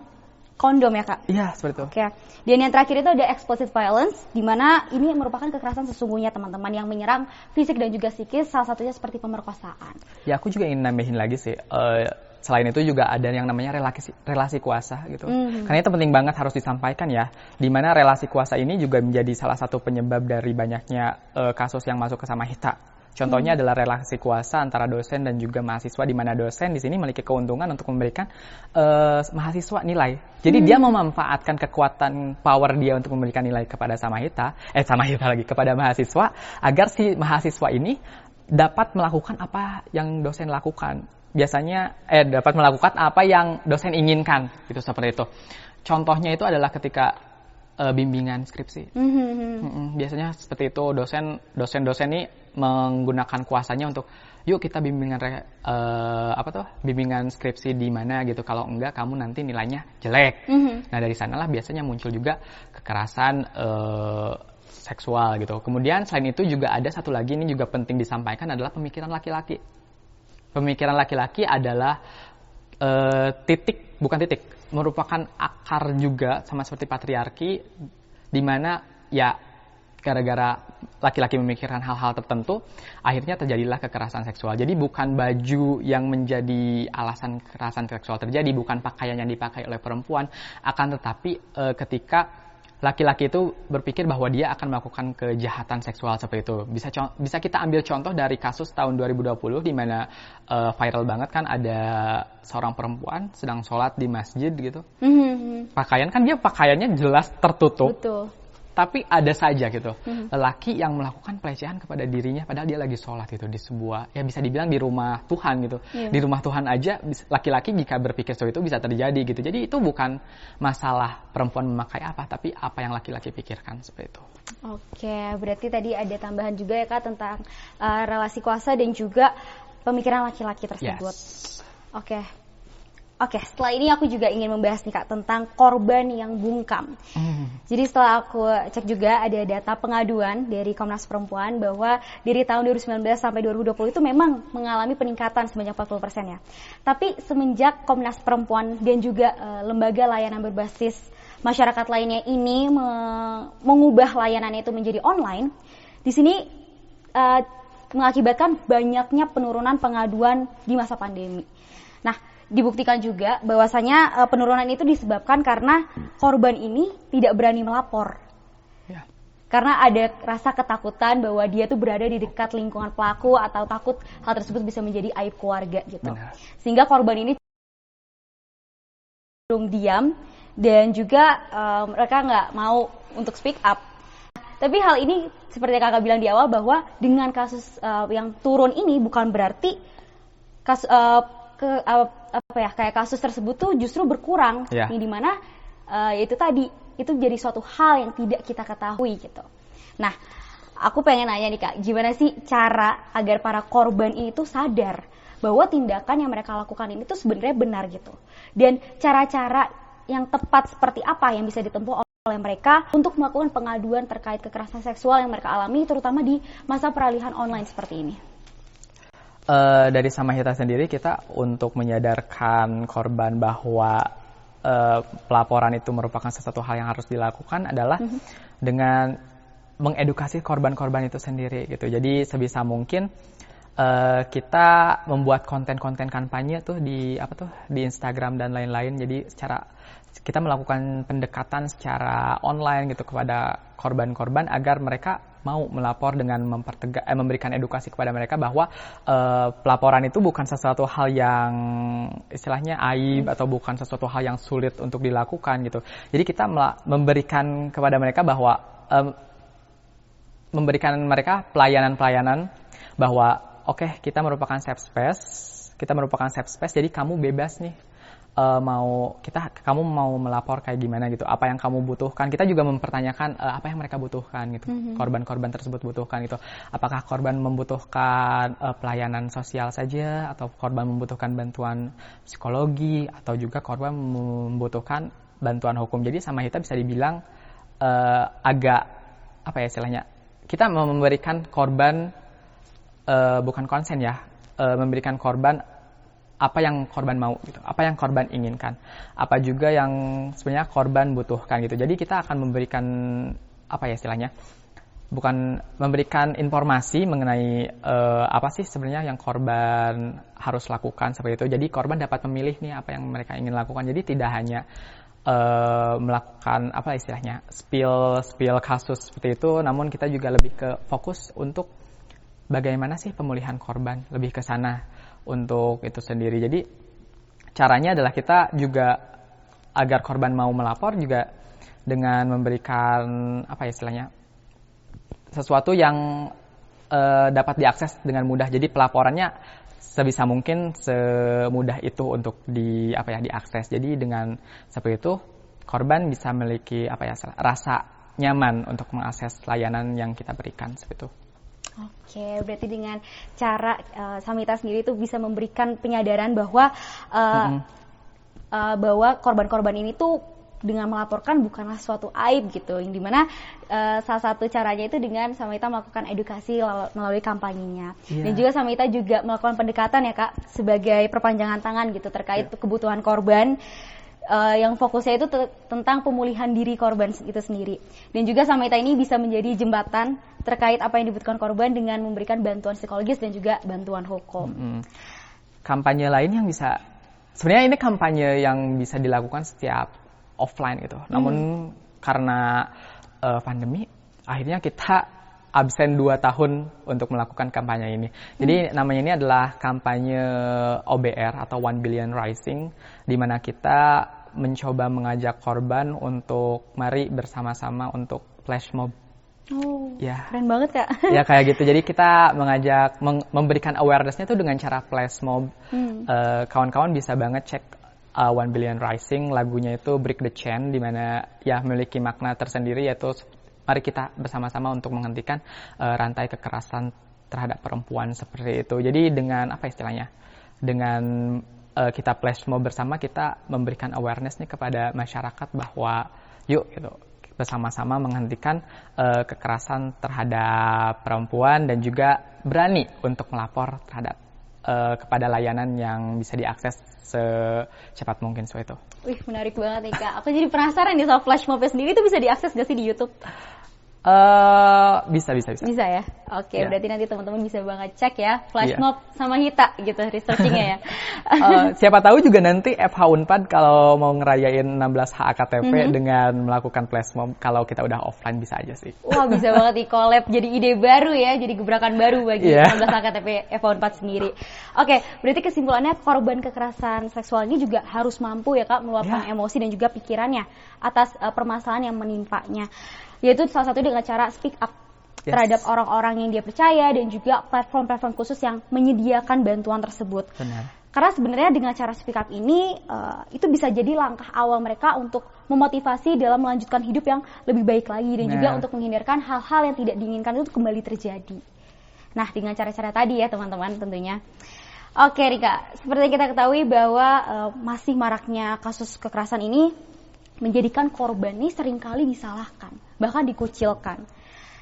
kondom ya Kak. Iya, seperti itu. Oke. Dan yang terakhir itu ada explicit violence, di mana ini merupakan kekerasan sesungguhnya teman-teman yang menyerang fisik dan juga psikis, salah satunya seperti pemerkosaan. Ya, aku juga ingin nambahin lagi sih. Selain itu juga ada yang namanya relasi kuasa gitu. Karena itu penting banget harus disampaikan ya. Di mana relasi kuasa ini juga menjadi salah satu penyebab dari banyaknya kasus yang masuk ke Samahita. Contohnya adalah relasi kuasa antara dosen dan juga mahasiswa, di mana dosen di sini memiliki keuntungan untuk memberikan mahasiswa nilai. Jadi dia memanfaatkan kekuatan power dia untuk memberikan nilai kepada kepada mahasiswa, agar si mahasiswa ini dapat melakukan apa yang dosen lakukan. Biasanya dapat melakukan apa yang dosen inginkan, gitu seperti itu. Contohnya itu adalah ketika bimbingan skripsi. Biasanya seperti itu, dosen ini menggunakan kuasanya untuk yuk kita bimbingan bimbingan skripsi di mana gitu, kalau enggak kamu nanti nilainya jelek. Nah, dari sanalah biasanya muncul juga kekerasan seksual gitu. Kemudian selain itu juga ada satu lagi, ini juga penting disampaikan, adalah pemikiran laki-laki. Pemikiran laki-laki adalah merupakan akar juga sama seperti patriarki, di mana ya gara-gara laki-laki memikirkan hal-hal tertentu, akhirnya terjadilah kekerasan seksual. Jadi bukan baju yang menjadi alasan kekerasan seksual terjadi, bukan pakaian yang dipakai oleh perempuan, akan tetapi ketika laki-laki itu berpikir bahwa dia akan melakukan kejahatan seksual seperti itu. Bisa kita ambil contoh dari kasus tahun 2020, di mana viral banget kan, ada seorang perempuan sedang sholat di masjid gitu. Pakaiannya jelas tertutup. Betul. Tapi ada saja gitu lelaki yang melakukan pelecehan kepada dirinya padahal dia lagi sholat gitu, di sebuah, ya bisa dibilang di rumah Tuhan gitu. Di rumah Tuhan aja laki-laki jika berpikir seperti itu bisa terjadi gitu. Jadi itu bukan masalah perempuan memakai apa, tapi apa yang laki-laki pikirkan seperti itu. Oke, berarti tadi ada tambahan juga ya Kak tentang relasi kuasa dan juga pemikiran laki-laki tersebut. Yes. Oke, setelah ini aku juga ingin membahas nih Kak tentang korban yang bungkam. Jadi setelah aku cek juga ada data pengaduan dari Komnas Perempuan bahwa dari tahun 2019 sampai 2020 itu memang mengalami peningkatan sebanyak 40% ya. Tapi semenjak Komnas Perempuan dan juga lembaga layanan berbasis masyarakat lainnya ini mengubah layanannya itu menjadi online, di sini mengakibatkan banyaknya penurunan pengaduan di masa pandemi. Nah, dibuktikan juga bahwasanya penurunan itu disebabkan karena korban ini tidak berani melapor. Karena ada rasa ketakutan bahwa dia tuh berada di dekat lingkungan pelaku, atau takut hal tersebut bisa menjadi aib keluarga gitu. Sehingga korban ini cenderung diam, dan juga mereka nggak mau untuk speak up. Tapi hal ini seperti kakak bilang di awal, bahwa dengan kasus yang turun ini bukan berarti kayak kasus tersebut tuh justru berkurang, yang dimana itu tadi itu jadi suatu hal yang tidak kita ketahui gitu. Nah, aku pengen nanya nih Kak, gimana sih cara agar para korban ini tuh sadar bahwa tindakan yang mereka lakukan ini tuh sebenarnya benar gitu, dan cara-cara yang tepat seperti apa yang bisa ditempuh oleh mereka untuk melakukan pengaduan terkait kekerasan seksual yang mereka alami, terutama di masa peralihan online seperti ini. Dari Samahita sendiri, kita untuk menyadarkan korban bahwa pelaporan itu merupakan sesuatu hal yang harus dilakukan adalah dengan mengedukasi korban-korban itu sendiri gitu. Jadi sebisa mungkin kita membuat konten-konten kampanye tuh di di Instagram dan lain-lain. Jadi kita melakukan pendekatan secara online gitu kepada korban-korban agar mereka mau melapor dengan memberikan edukasi kepada mereka bahwa pelaporan itu bukan sesuatu hal yang istilahnya aib atau bukan sesuatu hal yang sulit untuk dilakukan gitu. Jadi kita memberikan kepada mereka bahwa memberikan mereka pelayanan-pelayanan bahwa oke, kita merupakan safe space, jadi kamu bebas nih kamu mau melapor kayak gimana gitu, apa yang kamu butuhkan. Kita juga mempertanyakan apa yang mereka butuhkan gitu, korban-korban tersebut butuhkan gitu. Apakah korban membutuhkan pelayanan sosial saja, atau korban membutuhkan bantuan psikologi, atau juga korban membutuhkan bantuan hukum. Jadi sama kita bisa dibilang agak apa ya istilahnya, kita memberikan korban bukan konsen ya, memberikan korban apa yang korban mau gitu, apa yang korban inginkan, apa juga yang sebenarnya korban butuhkan gitu. Jadi kita akan memberikan apa ya istilahnya, bukan memberikan informasi mengenai apa sih sebenarnya yang korban harus lakukan seperti itu. Jadi korban dapat memilih nih apa yang mereka ingin lakukan. Jadi tidak hanya melakukan apa istilahnya spill kasus seperti itu, namun kita juga lebih ke fokus untuk bagaimana sih pemulihan korban, lebih ke sana untuk itu sendiri. Jadi caranya adalah kita juga agar korban mau melapor juga dengan memberikan apa istilahnya sesuatu yang dapat diakses dengan mudah. Jadi pelaporannya sebisa mungkin semudah itu untuk diakses. Jadi dengan seperti itu korban bisa memiliki rasa nyaman untuk mengakses layanan yang kita berikan seperti itu. Oke, berarti dengan cara Samita sendiri itu bisa memberikan penyadaran bahwa bahwa korban-korban ini tuh dengan melaporkan bukanlah suatu aib gitu, yang dimana salah satu caranya itu dengan Samita melakukan edukasi melalui kampanyenya. Dan juga Samita juga melakukan pendekatan ya Kak, sebagai perpanjangan tangan gitu terkait kebutuhan korban, yang fokusnya itu tentang pemulihan diri korban itu sendiri. Dan juga Samita ini bisa menjadi jembatan terkait apa yang dibutuhkan korban dengan memberikan bantuan psikologis dan juga bantuan hukum. Kampanye lain yang bisa, sebenarnya ini kampanye yang bisa dilakukan setiap offline gitu. Namun karena pandemi, akhirnya kita absen 2 tahun untuk melakukan kampanye ini. Jadi namanya ini adalah kampanye OBR atau 1 Billion Rising, di mana kita mencoba mengajak korban untuk mari bersama-sama untuk flash mob. Oh, ya. Keren banget Kak. Ya kayak gitu. Jadi kita mengajak, memberikan awareness-nya tuh dengan cara flash mob. Kawan-kawan bisa banget cek 1 Billion Rising, lagunya itu Break the Chain, di mana ya memiliki makna tersendiri, yaitu mari kita bersama-sama untuk menghentikan rantai kekerasan terhadap perempuan seperti itu. Jadi dengan apa istilahnya? Dengan kita flash mob bersama, kita memberikan awareness nih kepada masyarakat bahwa yuk gitu bersama-sama menghentikan kekerasan terhadap perempuan dan juga berani untuk melapor terhadap kepada layanan yang bisa diakses secepat mungkin seperti itu. Wih, menarik banget nih Kak. Aku jadi penasaran nih soal flash mob sendiri itu bisa diakses gak sih di YouTube? Bisa. Bisa ya? Oke, berarti nanti teman-teman bisa banget cek ya flash mob sama Hita gitu researchingnya ya. Siapa tahu juga nanti FH Unpad kalau mau ngerayain 16 HAKTP dengan melakukan flash mob, kalau kita udah offline bisa aja sih. Wah, bisa banget di collab, jadi ide baru ya, jadi gebrakan baru bagi 16 HAKTP FH Unpad sendiri. Oke, berarti kesimpulannya korban kekerasan seksual ini juga harus mampu ya Kak meluapkan emosi dan juga pikirannya atas permasalahan yang menimpanya. Yaitu salah satu dengan cara speak up terhadap orang-orang yang dia percaya dan juga platform-platform khusus yang menyediakan bantuan tersebut. Benar. Karena sebenarnya dengan cara speak up ini itu bisa jadi langkah awal mereka untuk memotivasi dalam melanjutkan hidup yang lebih baik lagi dan juga untuk menghindarkan hal-hal yang tidak diinginkan itu kembali terjadi. Nah, dengan cara-cara tadi ya teman-teman tentunya. Oke Rika, seperti yang kita ketahui bahwa masih maraknya kasus kekerasan ini menjadikan korban ini seringkali disalahkan, bahkan dikucilkan.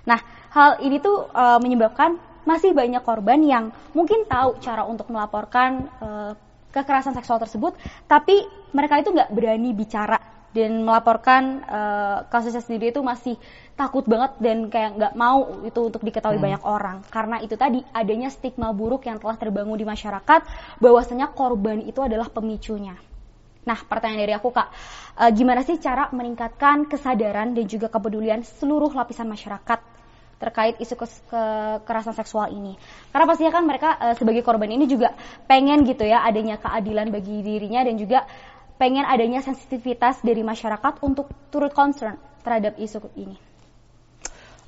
Nah, hal ini tuh menyebabkan masih banyak korban yang mungkin tahu cara untuk melaporkan kekerasan seksual tersebut, tapi mereka itu nggak berani bicara dan melaporkan kasusnya sendiri itu masih takut banget dan kayak nggak mau itu untuk diketahui banyak orang, karena itu tadi adanya stigma buruk yang telah terbangun di masyarakat bahwasanya korban itu adalah pemicunya. Nah, pertanyaan dari aku Kak, gimana sih cara meningkatkan kesadaran dan juga kepedulian seluruh lapisan masyarakat terkait isu kekerasan seksual ini? Karena pastinya kan mereka sebagai korban ini juga pengen gitu ya adanya keadilan bagi dirinya dan juga pengen adanya sensitivitas dari masyarakat untuk turut concern terhadap isu ini.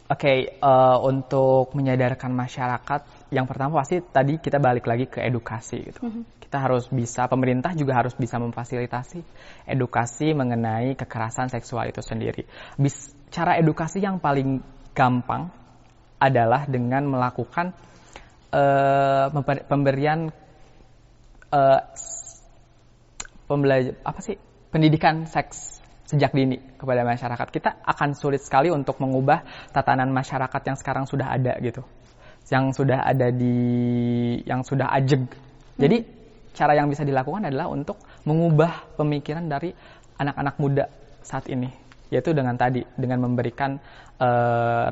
Oke, untuk menyadarkan masyarakat, yang pertama pasti tadi kita balik lagi ke edukasi gitu. Kita harus bisa, pemerintah juga harus bisa memfasilitasi edukasi mengenai kekerasan seksual itu sendiri. Cara edukasi yang paling gampang adalah dengan melakukan pemberian pendidikan seks sejak dini kepada masyarakat. Kita akan sulit sekali untuk mengubah tatanan masyarakat yang sekarang sudah ada gitu, yang sudah ada yang sudah ajeg. Jadi cara yang bisa dilakukan adalah untuk mengubah pemikiran dari anak-anak muda saat ini, yaitu dengan memberikan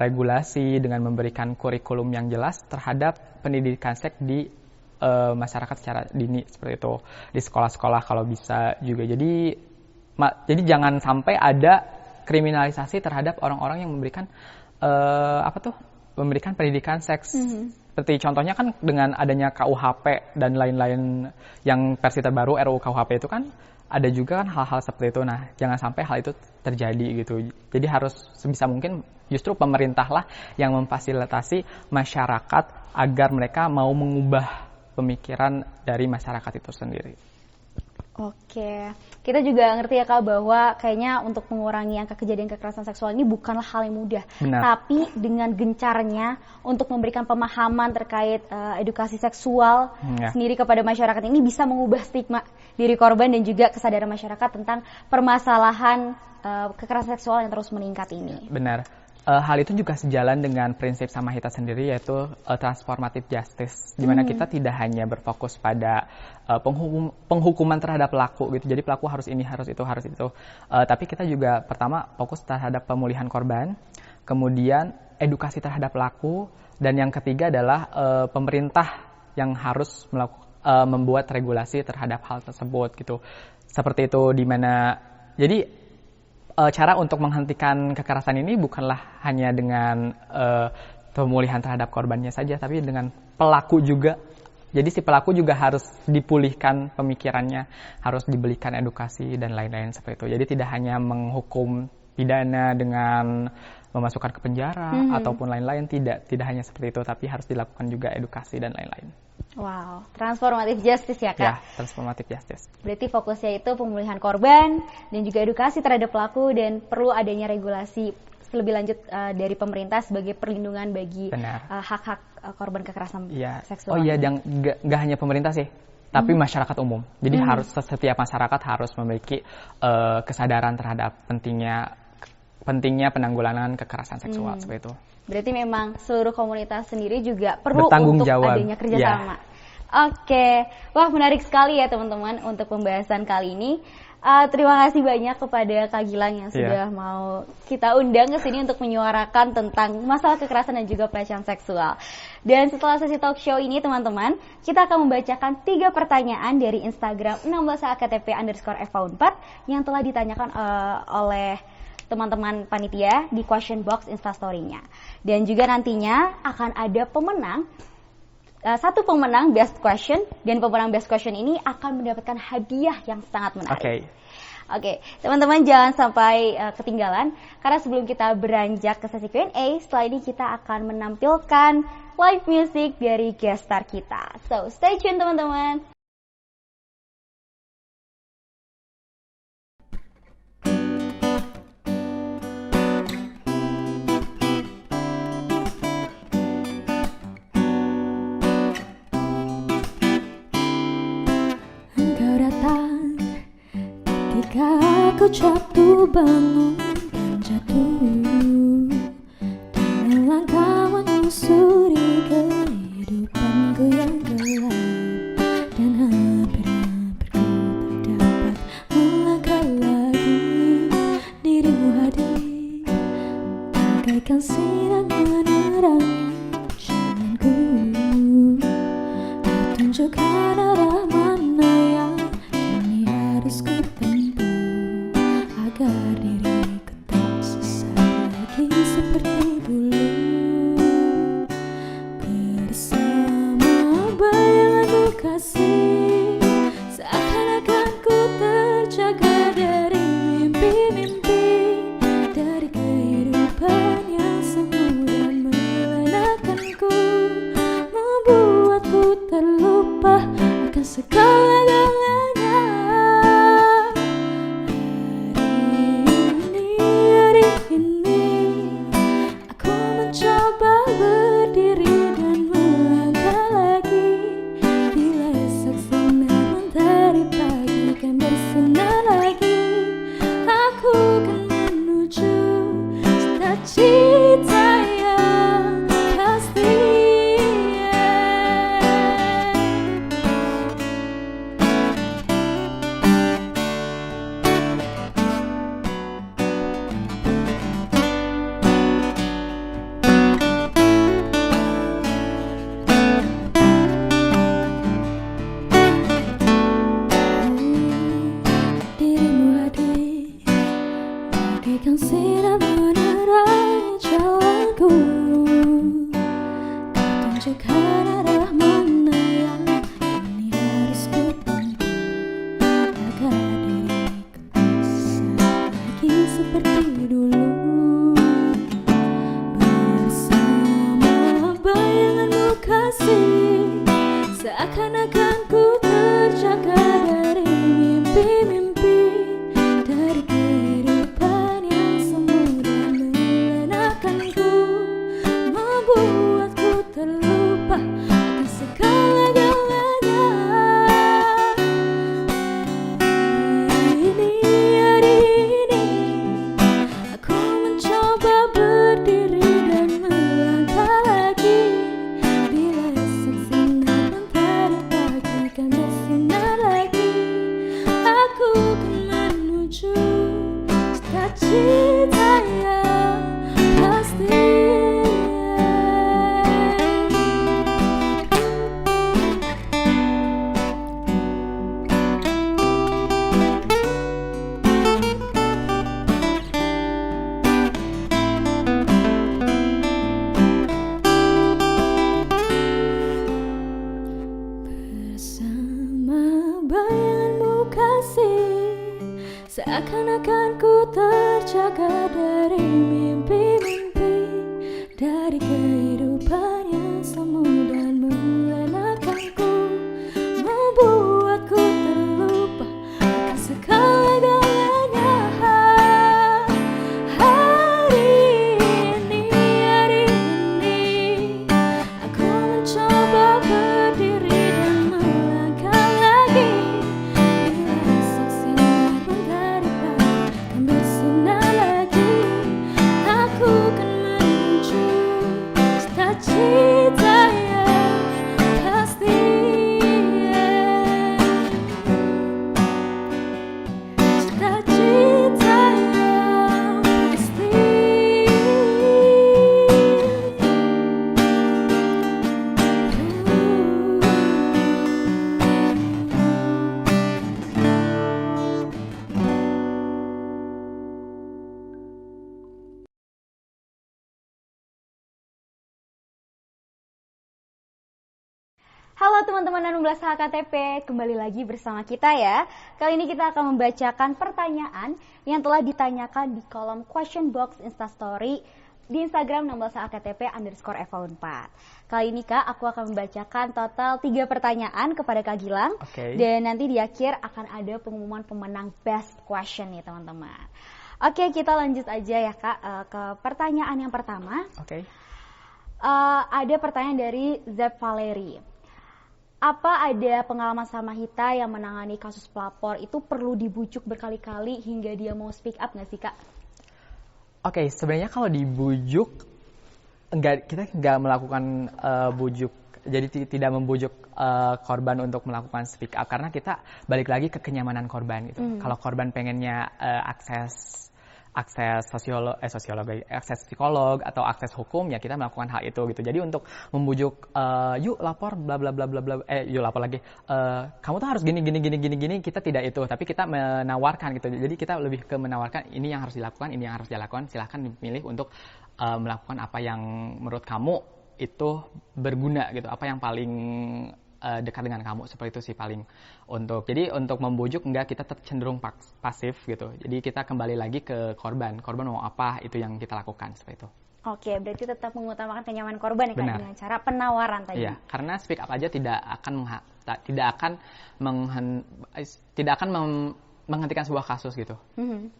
regulasi, dengan memberikan kurikulum yang jelas terhadap pendidikan seks di masyarakat secara dini seperti itu, di sekolah-sekolah kalau bisa juga. Jadi jangan sampai ada kriminalisasi terhadap orang-orang yang memberikan memberikan pendidikan seks. Seperti contohnya kan dengan adanya KUHP dan lain-lain yang versi terbaru RUU KUHP itu kan ada juga kan hal-hal seperti itu. Nah, jangan sampai hal itu terjadi gitu. Jadi harus sebisa mungkin justru pemerintahlah yang memfasilitasi masyarakat agar mereka mau mengubah pemikiran dari masyarakat itu sendiri. Oke, kita juga ngerti ya Kak bahwa kayaknya untuk mengurangi angka kejadian kekerasan seksual ini bukanlah hal yang mudah. Benar. Tapi dengan gencarnya untuk memberikan pemahaman terkait edukasi seksual sendiri kepada masyarakat ini bisa mengubah stigma diri korban dan juga kesadaran masyarakat tentang permasalahan kekerasan seksual yang terus meningkat ini. Benar. Hal itu juga sejalan dengan prinsip Samahita sendiri, yaitu transformative justice, di mana kita tidak hanya berfokus pada penghukuman terhadap pelaku gitu. Jadi pelaku harus ini, harus itu, tapi kita juga pertama fokus terhadap pemulihan korban, kemudian edukasi terhadap pelaku, dan yang ketiga adalah pemerintah yang harus membuat regulasi terhadap hal tersebut gitu. Seperti itu, di mana jadi cara untuk menghentikan kekerasan ini bukanlah hanya dengan pemulihan terhadap korbannya saja, tapi dengan pelaku juga. Jadi si pelaku juga harus dipulihkan pemikirannya, harus diberikan edukasi dan lain-lain seperti itu. Jadi tidak hanya menghukum pidana dengan memasukkan ke penjara ataupun lain-lain, tidak hanya seperti itu, tapi harus dilakukan juga edukasi dan lain-lain. Wow, transformative justice ya Kak? Ya, transformative justice. Berarti fokusnya itu pemulihan korban dan juga edukasi terhadap pelaku, dan perlu adanya regulasi lebih lanjut dari pemerintah sebagai perlindungan bagi hak-hak korban kekerasan seksual. Oh iya, nggak hanya pemerintah sih, tapi masyarakat umum. Jadi harus setiap masyarakat harus memiliki kesadaran terhadap pentingnya penanggulangan kekerasan seksual seperti itu. Berarti memang seluruh komunitas sendiri juga perlu untuk adanya kerjasama. Oke, wah menarik sekali ya teman-teman untuk pembahasan kali ini. Terima kasih banyak kepada Kak Gilang yang sudah mau kita undang ke sini untuk menyuarakan tentang masalah kekerasan dan juga pelecehan seksual. Dan setelah sesi talk show ini teman-teman, kita akan membacakan 3 pertanyaan dari Instagram 16AKTP_FA4 yang telah ditanyakan oleh teman-teman panitia di question box Instastory-nya. Dan juga nantinya akan ada pemenang, satu pemenang best question, dan pemenang best question ini akan mendapatkan hadiah yang sangat menarik. Oke, teman-teman jangan sampai ketinggalan, karena sebelum kita beranjak ke sesi Q&A, setelah ini kita akan menampilkan live music dari guest star kita. So, stay tune teman-teman. Ketika aku jatuh bangun dan jatuh, dengan langkah menyusuri kehidupanku yang gelap, dan hampir-hampir ku tak dapat melangkah lagi. agar diriku tak sesat lagi seperti dulu. Bersama bayanganmu kasih, seakan-akan ku terjaga dari mimpi-mimpi, dari kehidupan yang semu dan melelahkanku, membuatku terlupa akan segala-galanya. Hari ini aku mencoba berdiri dan melangkah lagi. Bila esok sinar mentari pagi kan bersinar lagi, aku kan menuju cita-cita yang pasti. Dirimu hadir bagaikan sinar menerangi jalanku. Kau tunjukkan arah mana yang kini harus ku tempuh, agar diriku tak sesat lagi seperti dulu. Bersama bayanganmu kasih, seakan-akan ku terjaga dari mimpi-mimpi, dari kehidupan yang semu dan melelahkanku, membuatku terlupa akan segala-galanya. Hari ini aku mencoba berdiri dan melangkah lagi. Bila esok sinar mentari pagi kan bersinar lagi, aku kan menuju cita-cita yang pasti. Bersama bayanganmu kasih, seakan-akan ku terjaga dari mimpi-mimpi, dari kehidupan yang semu dan melelahkanku, membuatku terlupa akan segala-galanya. Hari ini aku mencoba berdiri dan melangkah lagi. Bila esok sinar mentari pagi kan bersinar lagi, aku kan menuju cita-cita yang pasti. Cita-cita yang pasti. Halo teman-teman 16 HKTP, kembali lagi bersama kita ya. Kali ini kita akan membacakan pertanyaan yang telah ditanyakan di kolom question box Instastory di Instagram 16 HKTP_Eva4. Kali ini Kak, aku akan membacakan total 3 pertanyaan kepada Kak Gilang. Oke. Dan nanti di akhir akan ada pengumuman pemenang best question nih teman-teman. Oke, kita lanjut aja ya Kak ke pertanyaan yang pertama. Oke. Ada pertanyaan dari Zep Valeri. Apa ada pengalaman sama Hita yang menangani kasus pelapor itu perlu dibujuk berkali-kali hingga dia mau speak up nggak sih Kak? Oke, sebenarnya kalau dibujuk, kita nggak melakukan bujuk, jadi tidak membujuk korban untuk melakukan speak up, karena kita balik lagi ke kenyamanan korban gitu. Kalau korban pengennya akses akses akses psikolog atau akses hukum, ya kita melakukan hal itu gitu. Jadi untuk membujuk yuk lapor bla bla bla bla bla, yuk lapor lagi, kamu tuh harus gini, kita tidak itu, tapi kita menawarkan gitu. Jadi kita lebih ke menawarkan ini yang harus dilakukan, ini yang harus dilakukan, silahkan dipilih untuk melakukan apa yang menurut kamu itu berguna gitu, apa yang paling dekat dengan kamu, seperti itu sih paling. Jadi untuk membujuk enggak, kita cenderung pasif gitu. Jadi kita kembali lagi ke korban mau apa, itu yang kita lakukan, seperti itu. Oke, berarti tetap mengutamakan kenyamanan korban ya Kak, Benar. dengan cara penawaran tadi. Iya, karena speak up aja tidak akan menghentikan sebuah kasus gitu.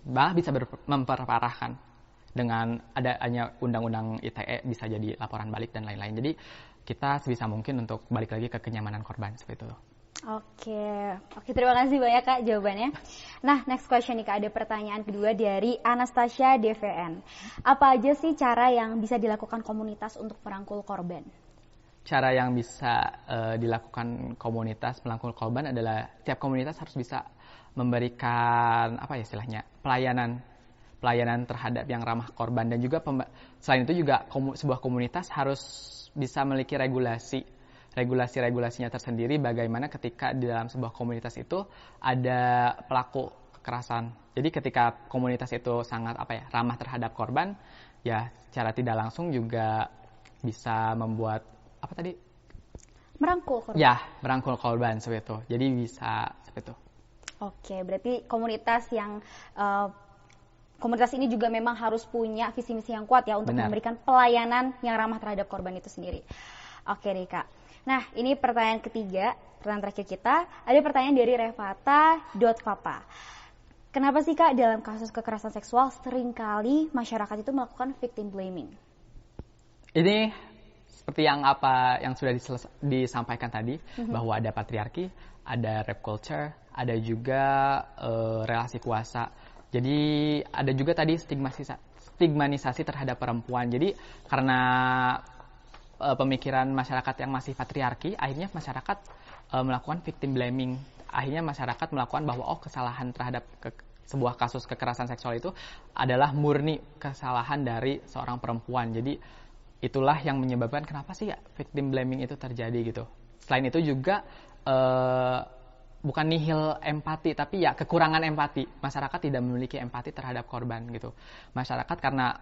Bah bisa memperparahkan. Dengan adanya undang-undang ITE bisa jadi laporan balik dan lain-lain. Jadi kita sebisa mungkin untuk balik lagi ke kenyamanan korban, seperti itu. Oke, terima kasih banyak Kak jawabannya. Nah, next question nih Kak, ada pertanyaan kedua dari Anastasia DVN. Apa aja sih cara yang bisa dilakukan komunitas untuk merangkul korban? Cara yang bisa dilakukan komunitas merangkul korban adalah tiap komunitas harus bisa memberikan istilahnya pelayanan terhadap yang ramah korban, dan juga selain itu juga sebuah komunitas harus bisa memiliki regulasinya tersendiri, bagaimana ketika di dalam sebuah komunitas itu ada pelaku kekerasan. Jadi ketika komunitas itu sangat ramah terhadap korban, ya secara tidak langsung juga bisa membuat merangkul korban. Ya, merangkul korban, seperti itu. Jadi bisa seperti itu. Oke, berarti komunitas ini juga memang harus punya visi misi yang kuat ya untuk memberikan pelayanan yang ramah terhadap korban itu sendiri. Oke deh Kak. Nah, ini pertanyaan terakhir kita. Ada pertanyaan dari Revata.Papa. Kenapa sih Kak dalam kasus kekerasan seksual seringkali masyarakat itu melakukan victim blaming? Ini seperti yang sudah disampaikan tadi, bahwa ada patriarki, ada rape culture, ada juga relasi kuasa. Jadi ada juga tadi stigmatisasi terhadap perempuan. Jadi karena pemikiran masyarakat yang masih patriarki, akhirnya masyarakat melakukan victim blaming. Akhirnya masyarakat melakukan bahwa kesalahan terhadap sebuah kasus kekerasan seksual itu adalah murni kesalahan dari seorang perempuan. Jadi itulah yang menyebabkan kenapa sih victim blaming itu terjadi gitu. Selain itu juga bukan nihil empati, tapi ya kekurangan empati. Masyarakat tidak memiliki empati terhadap korban gitu. Masyarakat karena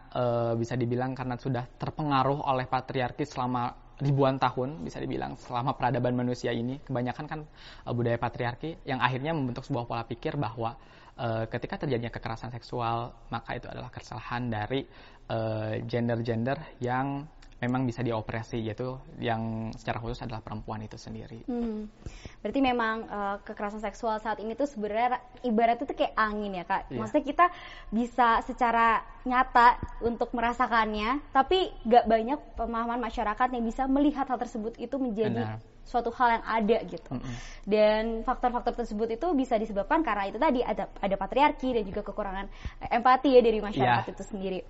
bisa dibilang karena sudah terpengaruh oleh patriarki selama ribuan tahun, bisa dibilang selama peradaban manusia ini, kebanyakan kan budaya patriarki yang akhirnya membentuk sebuah pola pikir bahwa ketika terjadinya kekerasan seksual, maka itu adalah kesalahan dari gender-gender yang memang bisa dioperasi, yaitu yang secara khusus adalah perempuan itu sendiri. Berarti memang kekerasan seksual saat ini tuh sebenarnya ibaratnya tuh kayak angin ya Kak. Maksudnya kita bisa secara nyata untuk merasakannya, tapi gak banyak pemahaman masyarakat yang bisa melihat hal tersebut itu menjadi suatu hal yang ada gitu. Dan faktor-faktor tersebut itu bisa disebabkan karena itu tadi ada patriarki dan juga kekurangan empati ya dari masyarakat itu sendiri.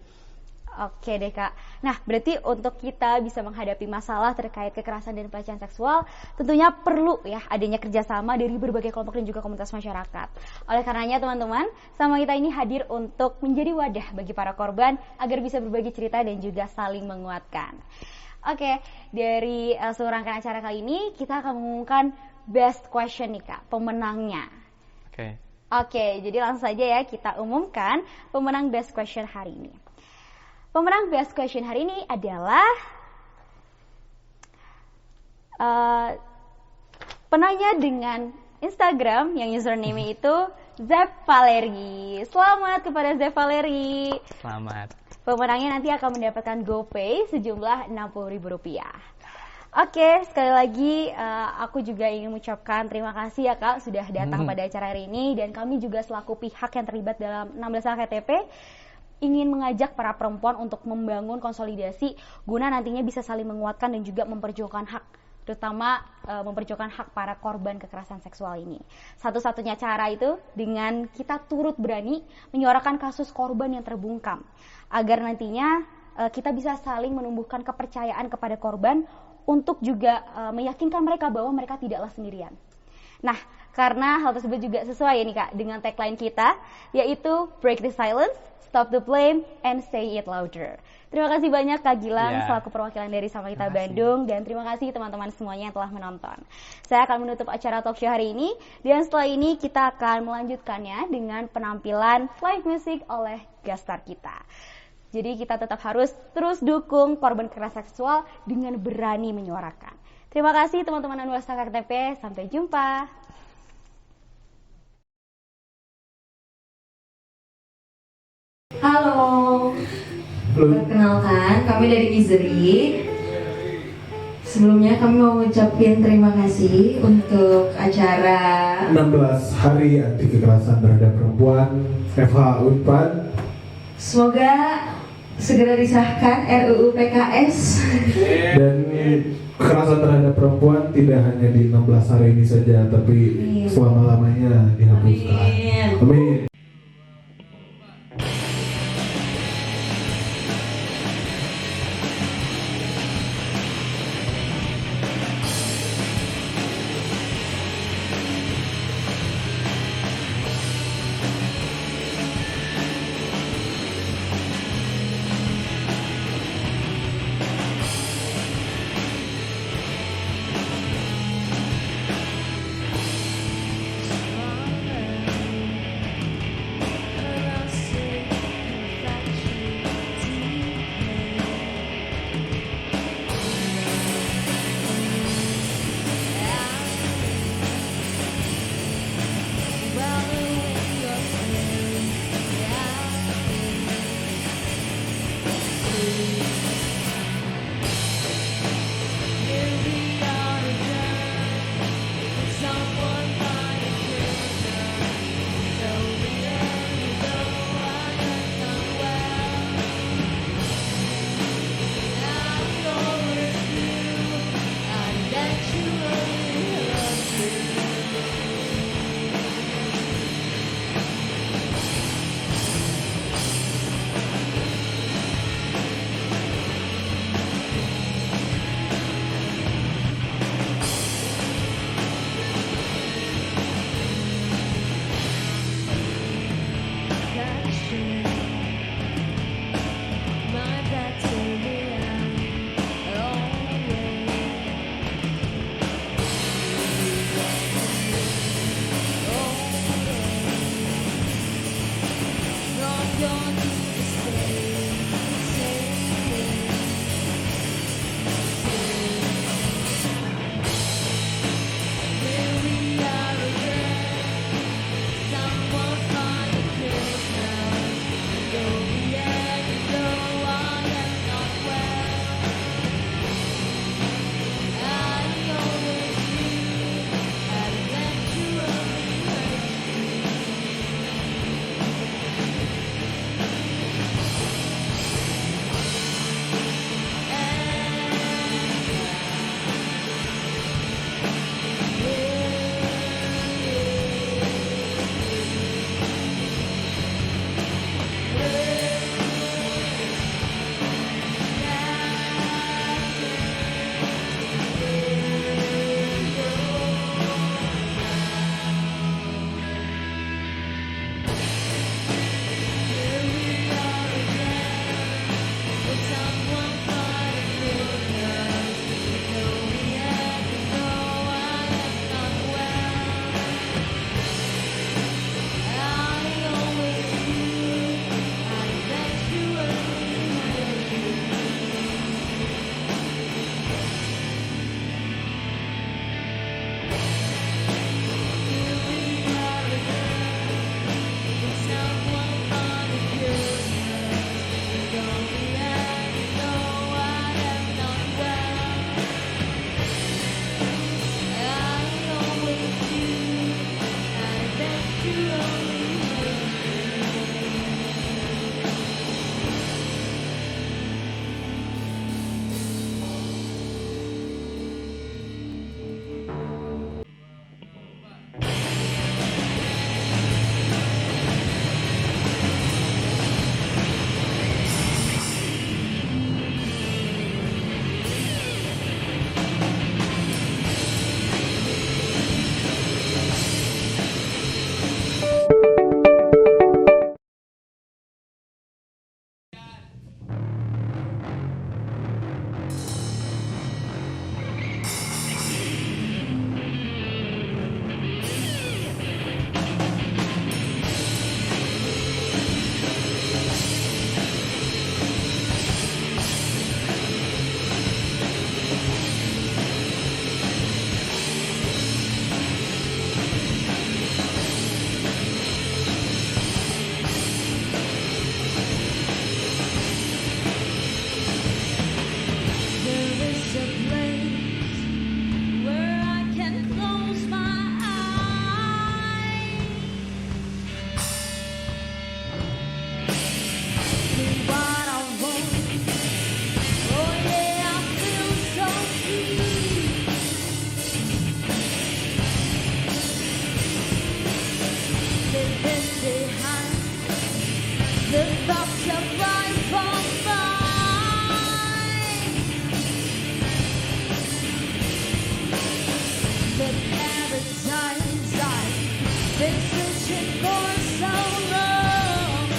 Oke deh Kak. Nah, berarti untuk kita bisa menghadapi masalah terkait kekerasan dan pelecehan seksual, tentunya perlu ya adanya kerjasama dari berbagai kelompok dan juga komunitas masyarakat. Oleh karenanya teman-teman, Sama Kita ini hadir untuk menjadi wadah bagi para korban agar bisa berbagi cerita dan juga saling menguatkan. Oke, dari seluruh rangkaian acara kali ini kita akan mengumumkan best question nih Kak, pemenangnya. Oke, jadi langsung saja ya kita umumkan pemenang best question hari ini. Pemenang best question hari ini adalah penanya dengan Instagram yang username itu Zep Valeri. Selamat kepada Zep Valeri. Selamat. Pemenangnya nanti akan mendapatkan GoPay sejumlah Rp60.000. Oke, sekali lagi aku juga ingin mengucapkan terima kasih ya Kak sudah datang pada acara hari ini, dan kami juga selaku pihak yang terlibat dalam 16 HKTP ingin mengajak para perempuan untuk membangun konsolidasi guna nantinya bisa saling menguatkan dan juga memperjuangkan hak, terutama memperjuangkan hak para korban kekerasan seksual ini. Satu-satunya cara itu dengan kita turut berani menyuarakan kasus korban yang terbungkam, agar nantinya kita bisa saling menumbuhkan kepercayaan kepada korban untuk juga meyakinkan mereka bahwa mereka tidaklah sendirian. Nah, Karena hal tersebut juga sesuai ya nih Kak dengan tagline kita, yaitu break the silence, stop the blame, and say it louder. Terima kasih banyak Kak Gilang selaku perwakilan dari Sama Kita Bandung, dan terima kasih teman-teman semuanya yang telah menonton. Saya akan menutup acara talk show hari ini, dan setelah ini kita akan melanjutkannya dengan penampilan live music oleh guest star kita. Jadi kita tetap harus terus dukung korban kekerasan seksual dengan berani menyuarakan. Terima kasih teman-teman Unwasa KTP, sampai jumpa. Halo, perkenalkan kami dari Misery. Sebelumnya kami mau ngucapin terima kasih untuk acara 16 Hari Anti Kekerasan Terhadap Perempuan FH Unpad. Semoga segera disahkan RUU PKS. Dan kekerasan terhadap perempuan tidak hanya di 16 hari ini saja, tapi selama-lamanya dihapuskan. Amin. the thoughts of life on mine. But every time I've been searching for so long,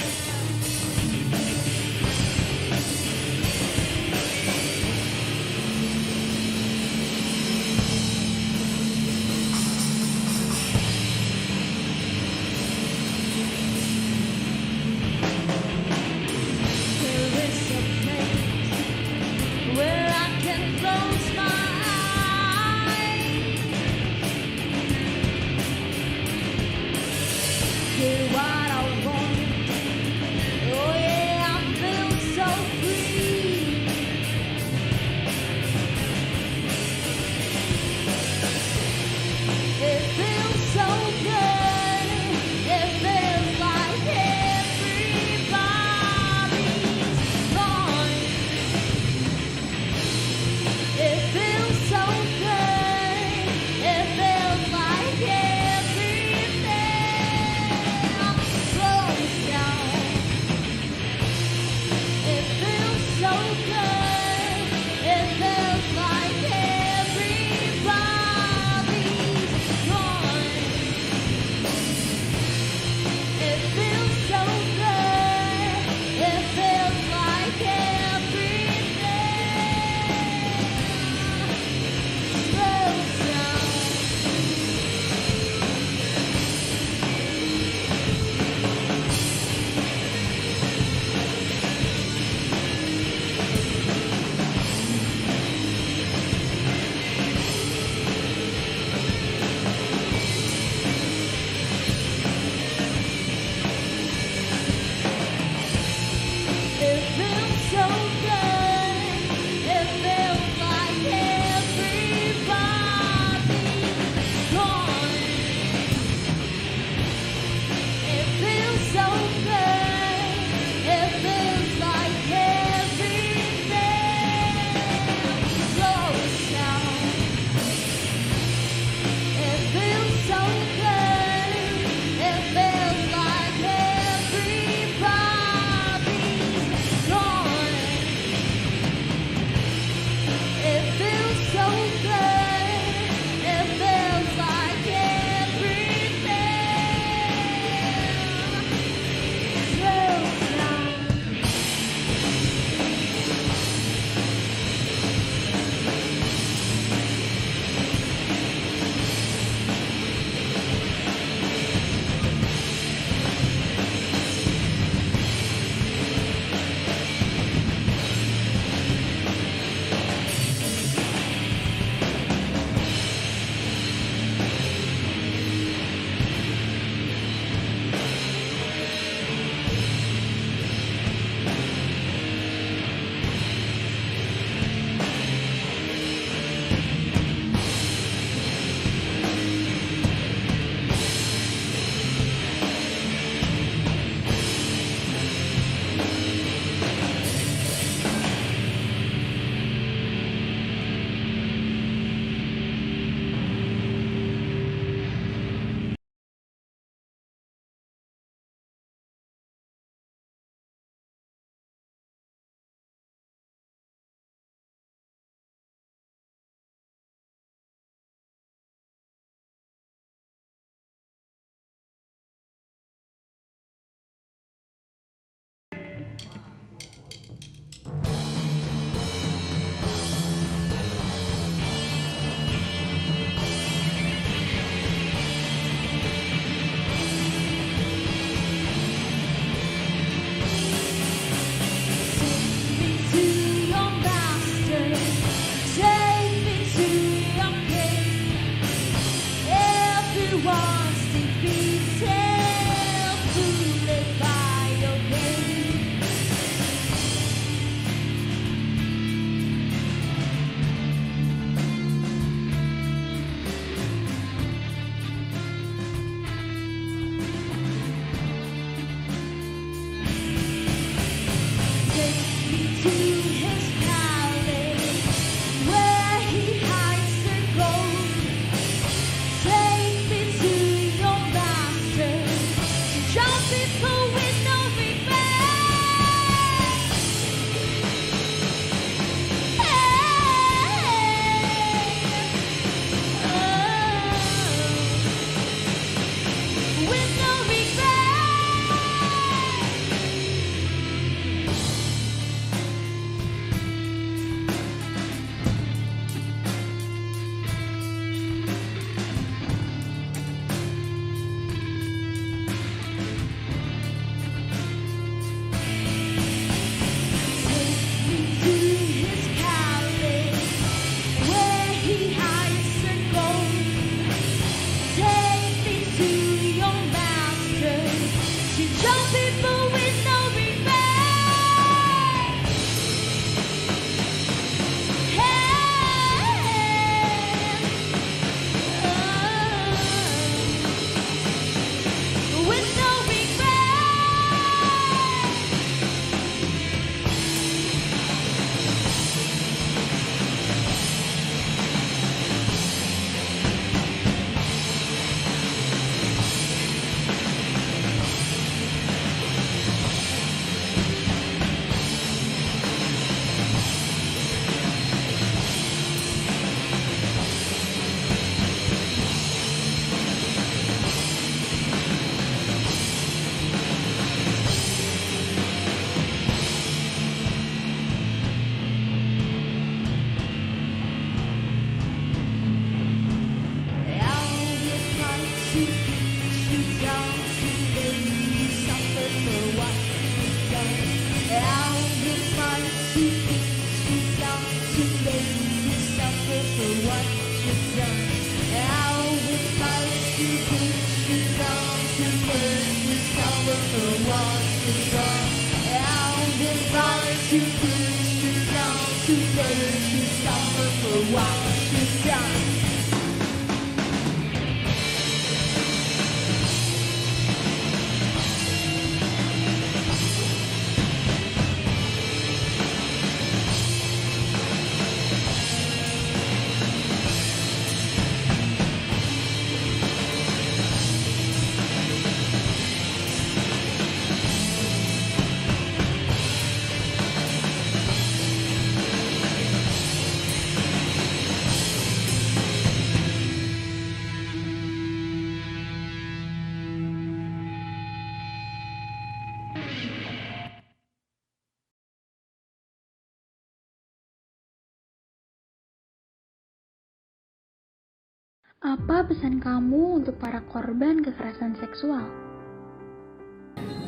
Apa pesan kamu untuk para korban kekerasan seksual?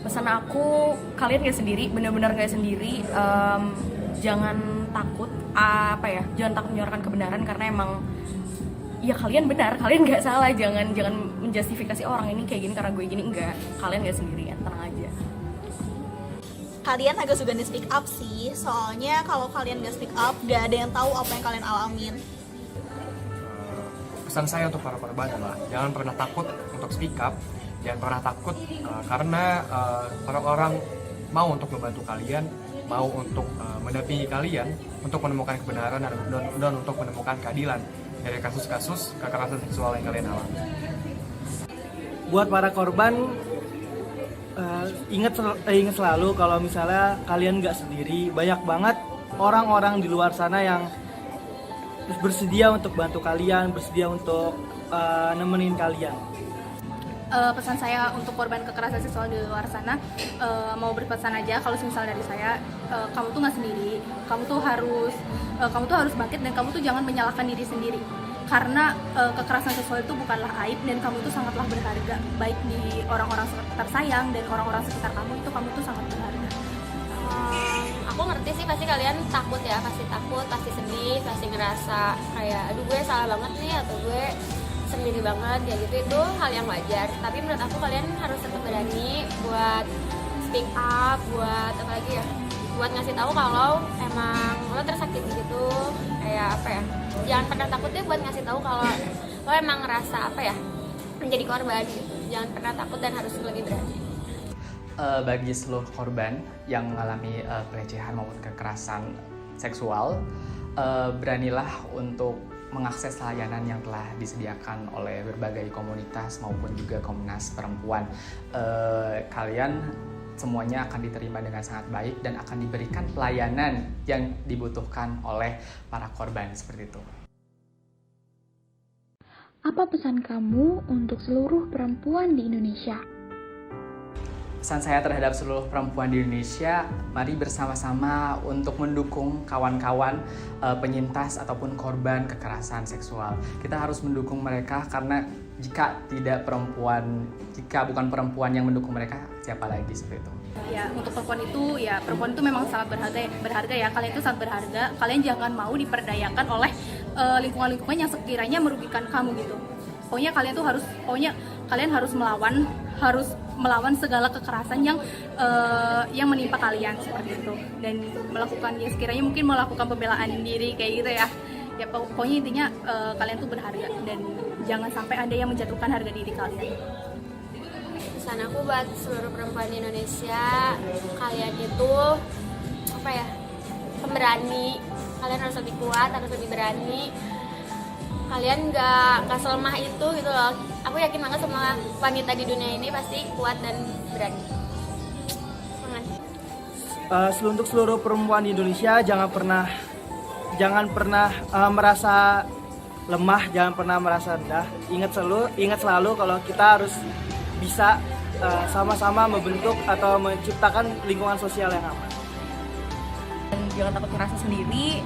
Pesan aku, kalian gak sendiri, benar-benar gak sendiri. Jangan takut, jangan takut menyuarakan kebenaran, karena emang ya kalian benar, kalian gak salah. Jangan menjustifikasi orang ini kayak gini karena gue gini, enggak. Kalian gak sendirian, tenang aja. Kalian agak suka speak up sih, soalnya kalau kalian gak speak up, gak ada yang tahu apa yang kalian alamin. Pesan saya untuk para korban adalah jangan pernah takut untuk speak up, jangan pernah takut karena orang-orang mau untuk membantu kalian, mau untuk mendampingi kalian untuk menemukan kebenaran dan untuk menemukan keadilan dari kasus-kasus kekerasan seksual yang kalian alami. Buat para korban, ingat selalu kalau misalnya kalian nggak sendiri. Banyak banget orang-orang di luar sana yang bersedia untuk bantu kalian, bersedia untuk nemenin kalian. Pesan saya untuk korban kekerasan seksual di luar sana, mau berpesan aja kalau misal dari saya, kamu tuh nggak sendiri, kamu tuh harus bangkit dan kamu tuh jangan menyalahkan diri sendiri, karena kekerasan seksual itu bukanlah aib dan kamu tuh sangatlah berharga, baik di orang-orang tersayang dan orang-orang sekitar kamu tuh sangat berharga. Aku ngerti sih pasti kalian takut ya, pasti takut, pasti sedih, pasti ngerasa kayak aduh gue salah banget nih atau gue sendiri banget ya gitu, itu hal yang wajar. Tapi menurut aku kalian harus tetap berani buat speak up, buat apa lagi ya, buat ngasih tahu kalau emang lo tersakiti gitu, kayak apa ya, jangan pernah takut deh buat ngasih tahu kalau lo emang ngerasa apa ya menjadi korban gitu. Jangan pernah takut dan harus lebih berani. Bagi seluruh korban yang mengalami pelecehan maupun kekerasan seksual, beranilah untuk mengakses layanan yang telah disediakan oleh berbagai komunitas maupun juga Komnas Perempuan. Kalian semuanya akan diterima dengan sangat baik dan akan diberikan pelayanan yang dibutuhkan oleh para korban seperti itu. Apa pesan kamu untuk seluruh perempuan di Indonesia? Pesan saya terhadap seluruh perempuan di Indonesia, mari bersama-sama untuk mendukung kawan-kawan penyintas ataupun korban kekerasan seksual. Kita harus mendukung mereka karena jika bukan perempuan yang mendukung mereka, siapa lagi seperti itu. Ya, untuk perempuan itu memang sangat berharga ya. Kalian itu sangat berharga. Kalian jangan mau diperdayakan oleh lingkungan-lingkungan yang sekiranya merugikan kamu gitu. Pokoknya kalian harus melawan segala kekerasan yang menimpa kalian seperti itu, dan melakukan ya sekiranya mungkin melakukan pembelaan diri kayak gitu ya. Ya pokoknya intinya kalian tuh berharga dan jangan sampai ada yang menjatuhkan harga diri kalian. Pesan aku buat seluruh perempuan di Indonesia, kalian itu pemberani, kalian harus lebih kuat, harus lebih berani. Kalian nggak selemah itu gitu loh. Aku yakin banget semua wanita di dunia ini pasti kuat dan berani. Untuk seluruh perempuan di Indonesia, jangan pernah merasa lemah, jangan pernah merasa rendah. Ingat selalu kalau kita harus bisa sama-sama membentuk atau menciptakan lingkungan sosial yang aman. Dan jangan takut merasa sendiri.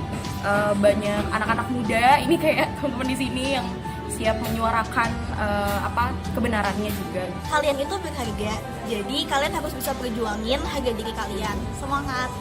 Banyak anak-anak muda ini kayak teman-teman di sini yang siap menyuarakan kebenarannya juga. Kalian itu berharga, jadi kalian harus bisa perjuangin harga diri kalian. Semangat!